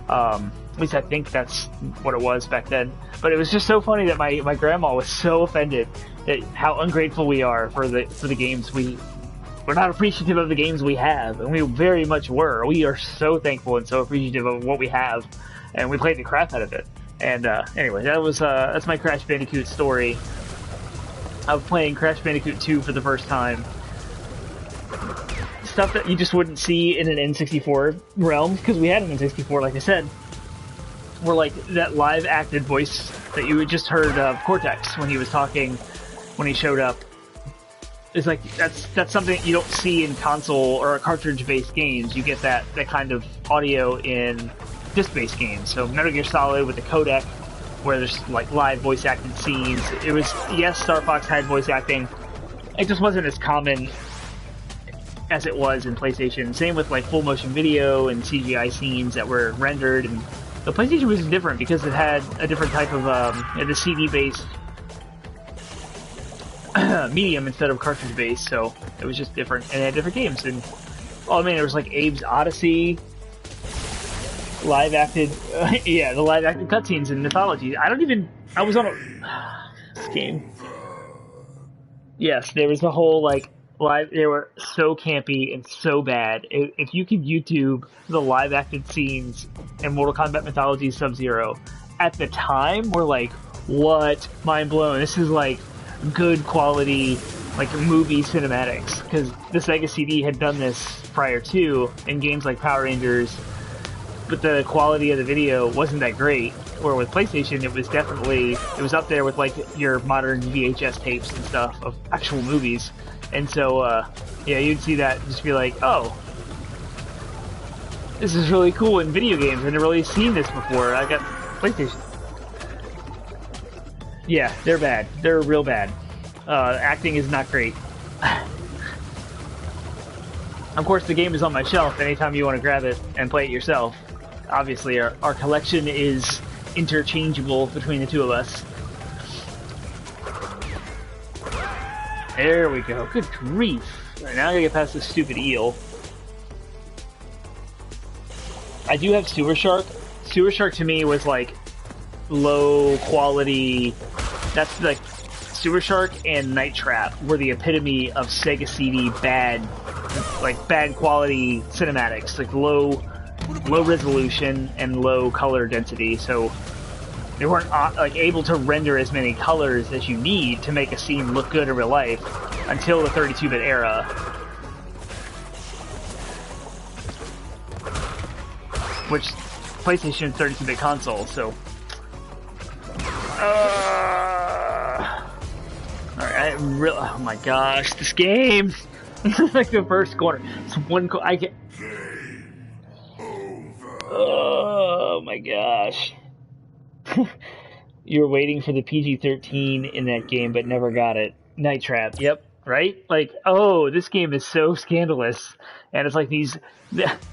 At least I think that's what it was back then. But it was just so funny that my grandma was so offended at how ungrateful we are for the games we're not appreciative of the games we have, and we very much were. We are so thankful and so appreciative of what we have, and we played the crap out of it. And anyway, that's my Crash Bandicoot story. I was playing Crash Bandicoot 2 for the first time. Stuff that you just wouldn't see in an N64 realm, because we had an N64, like I said. Were like that live acted voice that you just heard of Cortex when he was talking, when he showed up. It's like that's something you don't see in console or cartridge-based games. You get that kind of audio in disc-based games. So Metal Gear Solid with the codec, where there's like live voice-acted scenes. It was, yes, Star Fox had voice acting. It just wasn't as common as it was in PlayStation. Same with like full motion video and CGI scenes that were rendered. And the PlayStation was different because it had a different type of the CD-based medium instead of cartridge-based, so it was just different, and it had different games. And oh man, there was like Abe's Odyssey, live-acted, the live-acted cutscenes and mythology. I was on this game. Yes, there was a whole like live. They were so campy and so bad. If you could YouTube the live-acted scenes in Mortal Kombat Mythology Sub-Zero, at the time, we're like, what? Mind blown. This is like good quality like movie cinematics, because the Sega CD had done this prior to in games like Power Rangers, but the quality of the video wasn't that great. Or with PlayStation, it was up there with like your modern VHS tapes and stuff of actual movies. And so you'd see that and just be like, oh, this is really cool in video games. I've never really seen this before. I got PlayStation. Yeah, they're bad. They're real bad. Acting is not great. Of course, the game is on my shelf anytime you want to grab it and play it yourself. Obviously, our collection is interchangeable between the two of us. There we go. Good grief. Right, now I gotta get past this stupid eel. I do have Sewer Shark. Sewer Shark to me was like low quality. That's like Sewer Shark and Night Trap were the epitome of Sega CD bad quality cinematics, like low resolution and low color density. So they weren't like able to render as many colors as you need to make a scene look good in real life until the 32-bit era. Which PlayStation 32-bit console, so alright, oh my gosh, this game! Like the first corner. It's one I get. Oh my gosh. You were waiting for the PG-13 in that game, but never got it. Night Trap, yep, right? Like, oh, this game is so scandalous. And it's like these,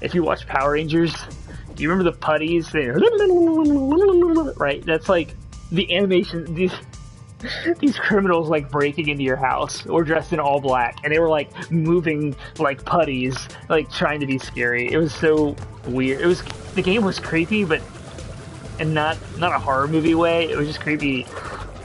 if you watch Power Rangers, do you remember the putties? Right, that's like the animation, these criminals like breaking into your house or dressed in all black, and they were like moving like putties, like trying to be scary. It was so weird. The game was creepy, but in not a horror movie way. It was just creepy.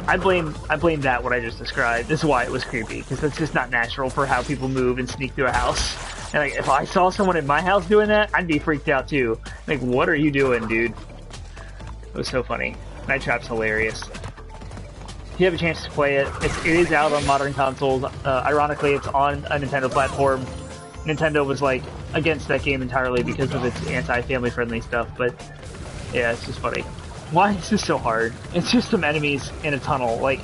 I blame that what I just described. This is why it was creepy, because that's just not natural for how people move and sneak through a house. And like, if I saw someone in my house doing that, I'd be freaked out too. Like, what are you doing, dude? It was so funny. Night Trap's hilarious. If you have a chance to play it, it is out on modern consoles. Ironically, it's on a Nintendo platform. Nintendo was like against that game entirely because of its anti-family friendly stuff, but Yeah, it's just funny. Why is this so hard? It's just some enemies in a tunnel. Like,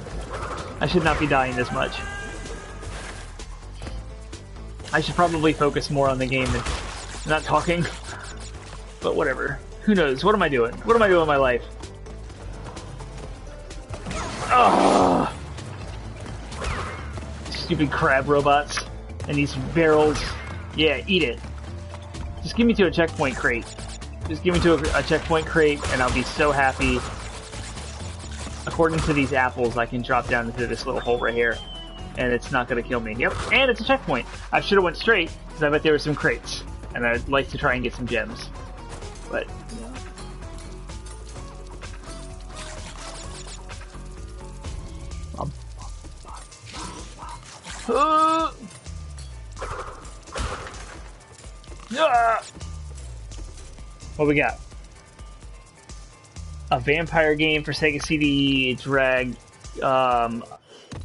I should not be dying this much. I should probably focus more on the game than not talking. But whatever. Who knows? What am I doing? What am I doing with my life? Ugh! Stupid crab robots. And these barrels. Yeah, eat it. Just give me to a checkpoint crate. Just give me to a checkpoint crate and I'll be so happy. According to these apples, I can drop down into this little hole right here. And it's not going to kill me. Yep, and it's a checkpoint. I should have went straight, because I bet there were some crates. And I'd like to try and get some gems. But, what we got? A vampire game for Sega CD drag.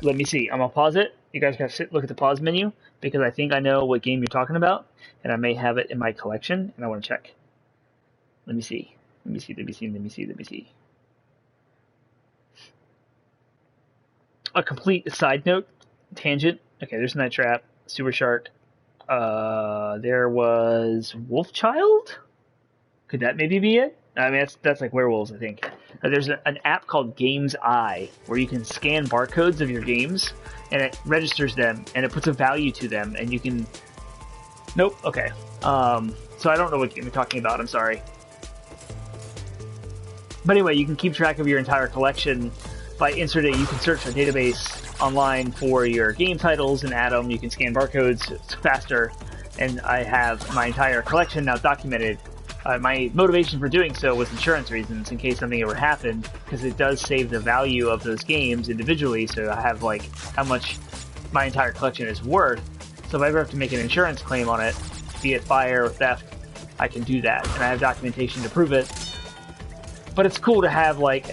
Let me see. I'm gonna pause it. You guys gotta look at the pause menu because I think I know what game you're talking about, and I may have it in my collection, and I want to check. Let me see. Let me see. Let me see. Let me see. Let me see. A complete side note, tangent. Okay, there's Night Trap, Super Shark. There was Wolf Child. Could that maybe be it? I mean, that's like werewolves, I think. There's an app called Games Eye where you can scan barcodes of your games, and it registers them, and it puts a value to them, and you can... Nope, okay. So I don't know what game you're talking about, I'm sorry. But anyway, you can keep track of your entire collection by inserting... You can search a database online for your game titles and add them. You can scan barcodes, it's faster, and I have my entire collection now documented. My motivation for doing so was insurance reasons, in case something ever happened, because it does save the value of those games individually, so I have, like, how much my entire collection is worth. So if I ever have to make an insurance claim on it, be it fire or theft, I can do that, and I have documentation to prove it. But it's cool to have, like,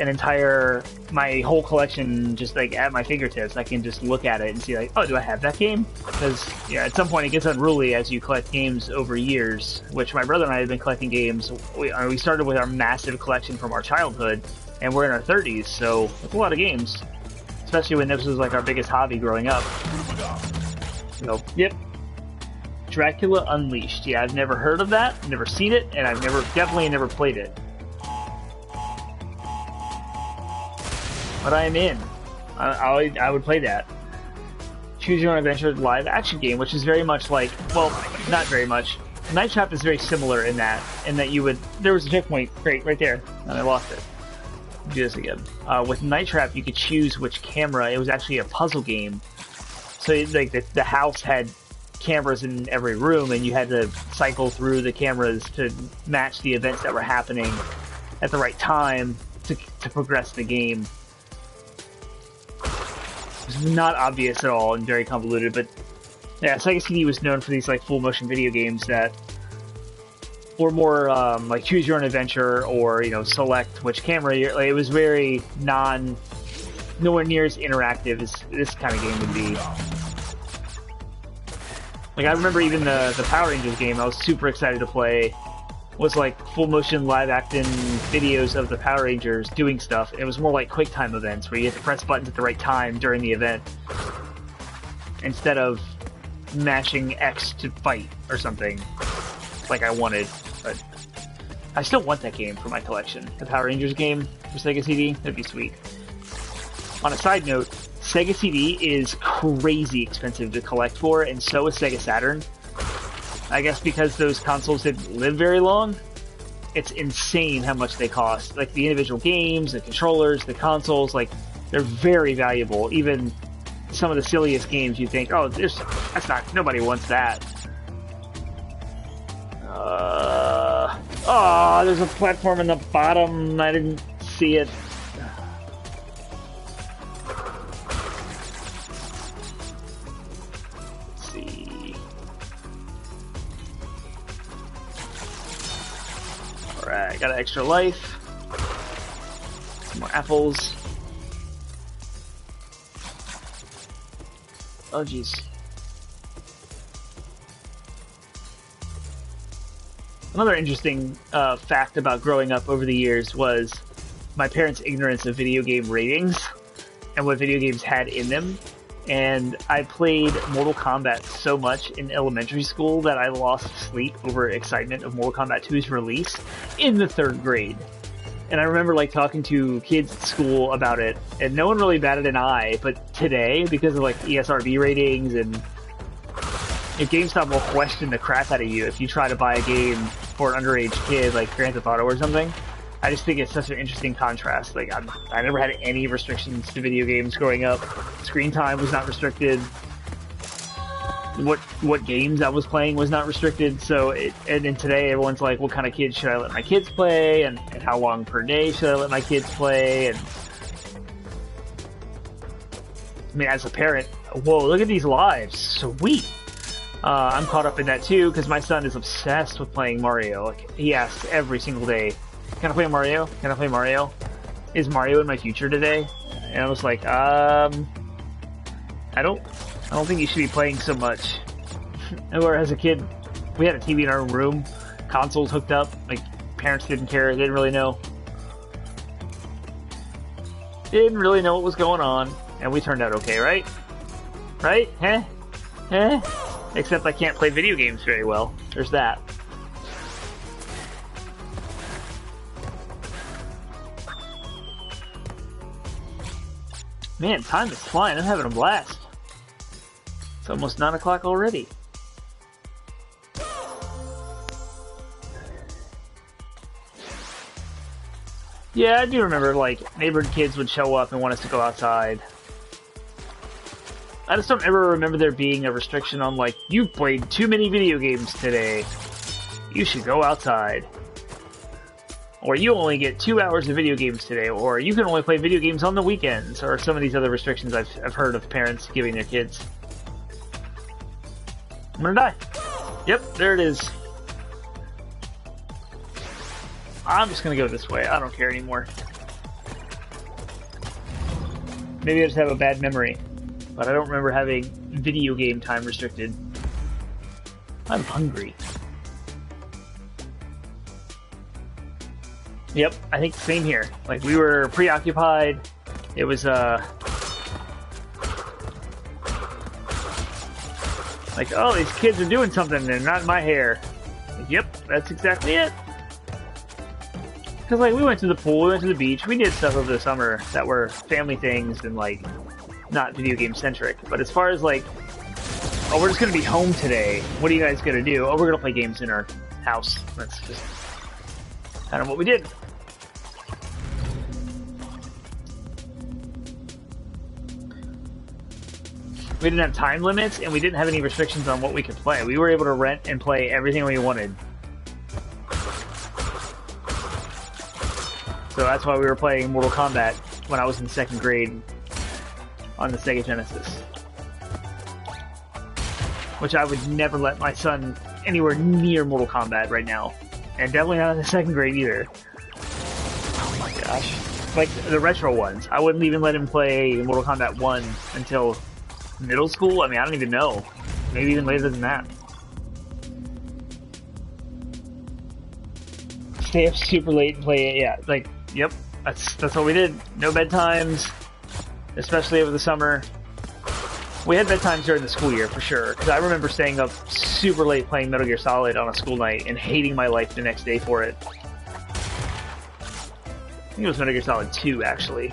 my whole collection just, like, at my fingertips. I can just look at it and see, like, oh, do I have that game? Because, yeah, at some point it gets unruly as you collect games over years, which my brother and I have been collecting games. We started with our massive collection from our childhood, and we're in our 30s, so it's a lot of games. Especially when this was, like, our biggest hobby growing up. So, yep. Dracula Unleashed. Yeah, I've never heard of that, never seen it, and I've definitely never played it. But I am in. I would play that. Choose Your Own Adventure live action game, which is very much like, well, not very much. Night Trap is very similar in that there was a checkpoint right there, and I lost it. Do this again. With Night Trap, you could choose which camera. It was actually a puzzle game. So like the house had cameras in every room, and you had to cycle through the cameras to match the events that were happening at the right time to progress the game. It's not obvious at all and very convoluted, but yeah, Sega CD was known for these like full motion video games that were more like choose your own adventure or select which camera you're. Like, it was very nowhere near as interactive as this kind of game would be. Like I remember even the Power Rangers game I was super excited to play was like full motion live action videos of the Power Rangers doing stuff. It was more like QuickTime events where you had to press buttons at the right time during the event instead of mashing X to fight or something like I wanted. But I still want that game for my collection. The Power Rangers game for Sega CD, that'd be sweet. On a side note, Sega CD is crazy expensive to collect for, and so is Sega Saturn. I guess because those consoles didn't live very long, it's insane how much they cost. Like the individual games, the controllers, the consoles, like they're very valuable. Even some of the silliest games you think, oh, there's nobody wants that. There's a platform in the bottom. I didn't see it. Alright, got an extra life. Some more apples. Oh jeez. Another interesting fact about growing up over the years was my parents' ignorance of video game ratings and what video games had in them. And I played Mortal Kombat so much in elementary school that I lost sleep over excitement of Mortal Kombat 2's release in the 3rd grade. And I remember like talking to kids at school about it, and no one really batted an eye. But today, because of like ESRB ratings, and if GameStop will question the crap out of you if you try to buy a game for an underage kid like Grand Theft Auto or something, I just think it's such an interesting contrast. Like, I never had any restrictions to video games growing up. Screen time was not restricted. What games I was playing was not restricted. So, and then today everyone's like, what kind of kids should I let my kids play? And how long per day should I let my kids play? And I mean, as a parent, whoa, look at these lives. Sweet. I'm caught up in that too, because my son is obsessed with playing Mario. Like, he asks every single day, can I play Mario? Can I play Mario? Is Mario in my future today? And I was like, I don't think you should be playing so much. Or as a kid, we had a TV in our room, consoles hooked up, like, parents didn't care, they didn't really know. Didn't really know what was going on, and we turned out okay, right? Right? Eh? Except I can't play video games very well. There's that. Man, time is flying. I'm having a blast. It's almost 9 o'clock already. Yeah, I do remember, like, neighborhood kids would show up and want us to go outside. I just don't ever remember there being a restriction on, like, you've played too many video games today. You should go outside. Or you only get 2 hours of video games today, or you can only play video games on the weekends, or some of these other restrictions I've heard of parents giving their kids. I'm gonna die. Yep, there it is. I'm just gonna go this way. I don't care anymore. Maybe I just have a bad memory, but I don't remember having video game time restricted. I'm hungry. Yep, I think same here. Like, we were preoccupied. It was, like, oh, these kids are doing something, they're not in my hair. Like, yep, that's exactly it. Because, like, we went to the pool, we went to the beach, we did stuff over the summer that were family things and, like, not video game centric. But as far as, like, oh, we're just gonna be home today, what are you guys gonna do? Oh, we're gonna play games in our house. That's just kind of what we did. We didn't have time limits, and we didn't have any restrictions on what we could play. We were able to rent and play everything we wanted. So that's why we were playing Mortal Kombat when I was in 2nd grade on the Sega Genesis. Which I would never let my son anywhere near Mortal Kombat right now. And definitely not in the 2nd grade either. Oh my gosh. Like, the retro ones. I wouldn't even let him play Mortal Kombat 1 until middle school? I mean, I don't even know. Maybe even later than that. Stay up super late and play it. Yeah, like, yep. That's what we did. No bedtimes, especially over the summer. We had bedtimes during the school year, for sure. Because I remember staying up super late playing Metal Gear Solid on a school night and hating my life the next day for it. I think it was Metal Gear Solid 2, actually.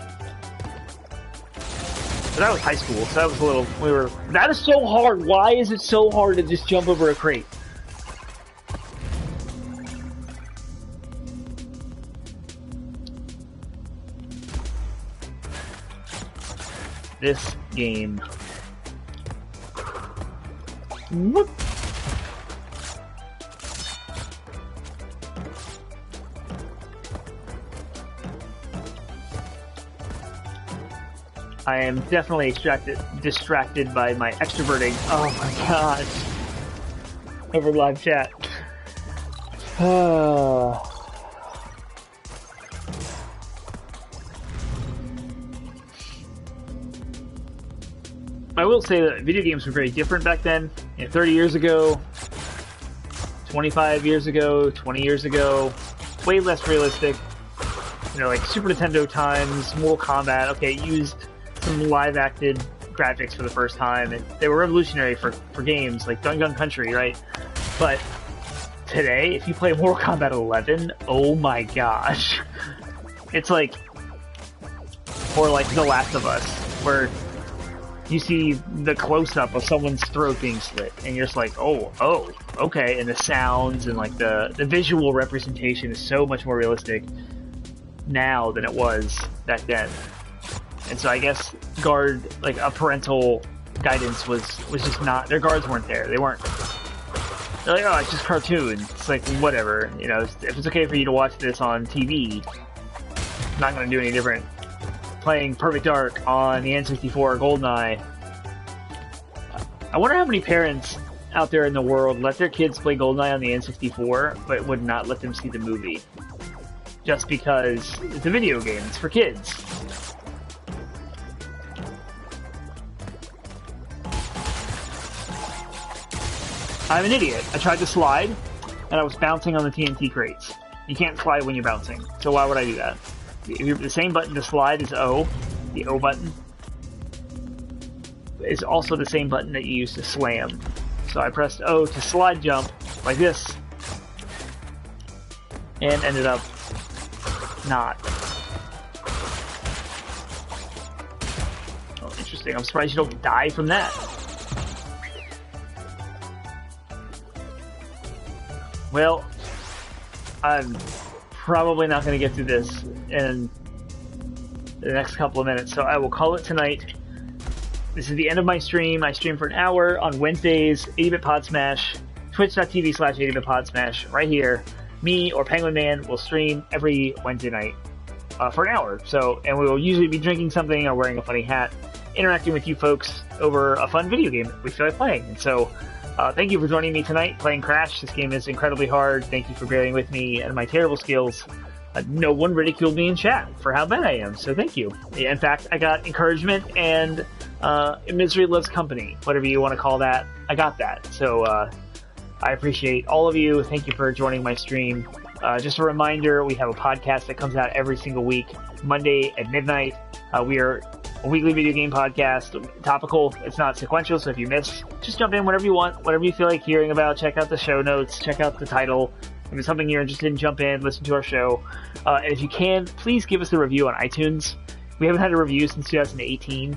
But that was high school, so that was a little... That is so hard! Why is it so hard to just jump over a crate? This game. Whoop! I am definitely distracted by my extroverting. Oh my gosh. Over live chat. I will say that video games were very different back then. 30 years ago, 25 years ago, 20 years ago. Way less realistic. You know, like Super Nintendo times, Mortal Kombat. Okay, it used some live-acted graphics for the first time, and they were revolutionary for games like Gun Country, right? But today, if you play Mortal Kombat 11, oh my gosh. It's like, or like The Last of Us, where you see the close-up of someone's throat being slit, and you're just like, oh, okay, and the sounds and like the visual representation is so much more realistic now than it was back then. And so I guess like a parental guidance was just not, their guards weren't there. They're like, oh, it's just cartoon. It's like, whatever, you know, if it's okay for you to watch this on TV, I'm not going to do any different. Playing Perfect Dark on the N64 or GoldenEye. I wonder how many parents out there in the world let their kids play GoldenEye on the N64, but would not let them see the movie. Just because it's a video game, it's for kids. I'm an idiot. I tried to slide, and I was bouncing on the TNT crates. You can't slide when you're bouncing, so why would I do that? The same button to slide is O. The O button is also the same button that you use to slam. So I pressed O to slide jump, like this, and ended up not. Oh, interesting. I'm surprised you don't die from that. Well, I'm probably not going to get through this in the next couple of minutes, so I will call it tonight. This is the end of my stream. I stream for an hour on Wednesdays, 80-Bit Pod Smash, twitch.tv/80bitpodsmash, right here. Me or Penguin Man will stream every Wednesday night for an hour. So, and we will usually be drinking something or wearing a funny hat, interacting with you folks over a fun video game that we feel like playing. And so, thank you for joining me tonight playing Crash. This game is incredibly hard. Thank you for bearing with me and my terrible skills. No one ridiculed me in chat for how bad I am, so thank you. In fact, I got encouragement and misery loves company, whatever you want to call that. I got that. So I appreciate all of you. Thank you for joining my stream. Just a reminder, we have a podcast that comes out every single week, Monday at midnight. We are a weekly video game podcast, topical. It's not sequential, so if you miss, just jump in whenever you want, whatever you feel like hearing about. Check out the show notes, check out the title. If it's something you're interested in, jump in, listen to our show. And if you can, please give us a review on iTunes. We haven't had a review since 2018.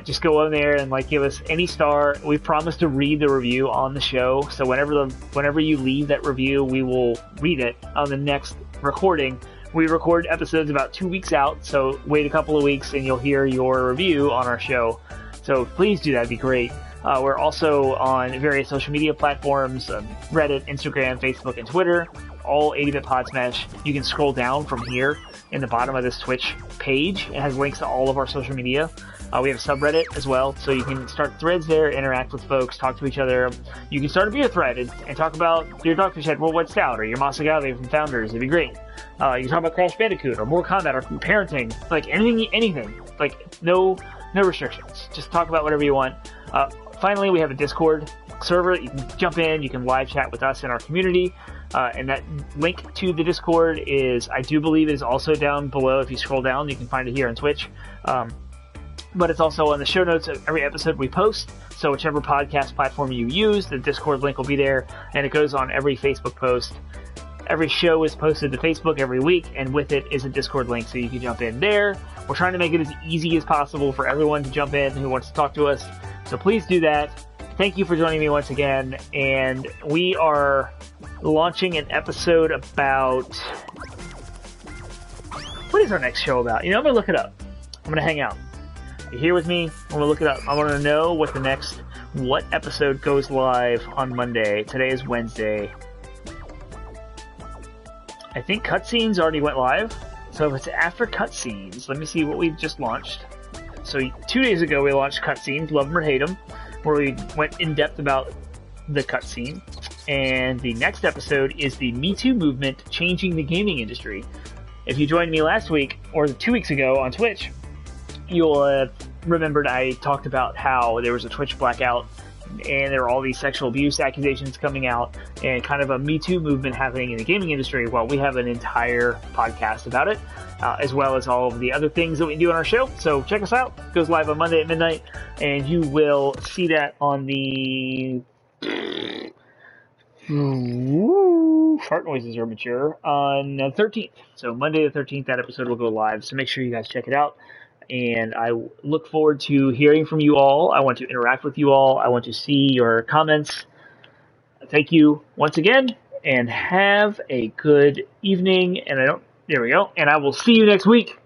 Just go on there and give us any star. We promise to read the review on the show. So whenever you leave that review, we will read it on the next recording. We record episodes about 2 weeks out, so wait a couple of weeks and you'll hear your review on our show. So please do that, it'd be great. We're also on various social media platforms, Reddit, Instagram, Facebook, and Twitter, all 80-Bit Pod Smash. You can scroll down from here in the bottom of this Twitch page. It has links to all of our social media. We have a subreddit as well, so you can start threads there, interact with folks, talk to each other. You can start a beer thread and talk about your Dogfish Head World Wide Stout or your Masagave from Founders. It'd be great. You can talk about Crash Bandicoot or Mortal Kombat or parenting, anything. No restrictions. Just talk about whatever you want. Finally, we have a Discord server that you can jump in. You can live chat with us in our community. And that link to the Discord I do believe is also down below. If you scroll down, you can find it here on Twitch. But it's also on the show notes of every episode we post. So whichever podcast platform you use, the Discord link will be there. And it goes on every Facebook post. Every show is posted to Facebook every week, and with it is a Discord link, so you can jump in there. We're trying to make it as easy as possible for everyone to jump in who wants to talk to us. So please do that. Thank you for joining me once again. And we are launching an episode about... What is our next show about? I'm going to look it up. I'm going to hang out. You're here with me. I'm going to look it up. I want to know what episode goes live on Monday. Today is Wednesday. I think Cutscenes already went live. So if it's after Cutscenes, let me see what we've just launched. So 2 days ago we launched Cutscenes, Love 'em or Hate 'em, where we went in depth about the cutscene. And the next episode is the Me Too movement changing the gaming industry. If you joined me last week, or 2 weeks ago on Twitch, you'll have remembered I talked about how there was a Twitch blackout and there are all these sexual abuse accusations coming out and kind of a Me Too movement happening in the gaming industry. Well, we have an entire podcast about it, as well as all of the other things that we do on our show. So check us out. It goes live on Monday at midnight, and you will see that on the fart noises are mature on the 13th. So Monday the 13th, that episode will go live. So make sure you guys check it out. And I look forward to hearing from you all. I want to interact with you all. I want to see your comments. Thank you once again, and have a good evening. And there we go. And I will see you next week.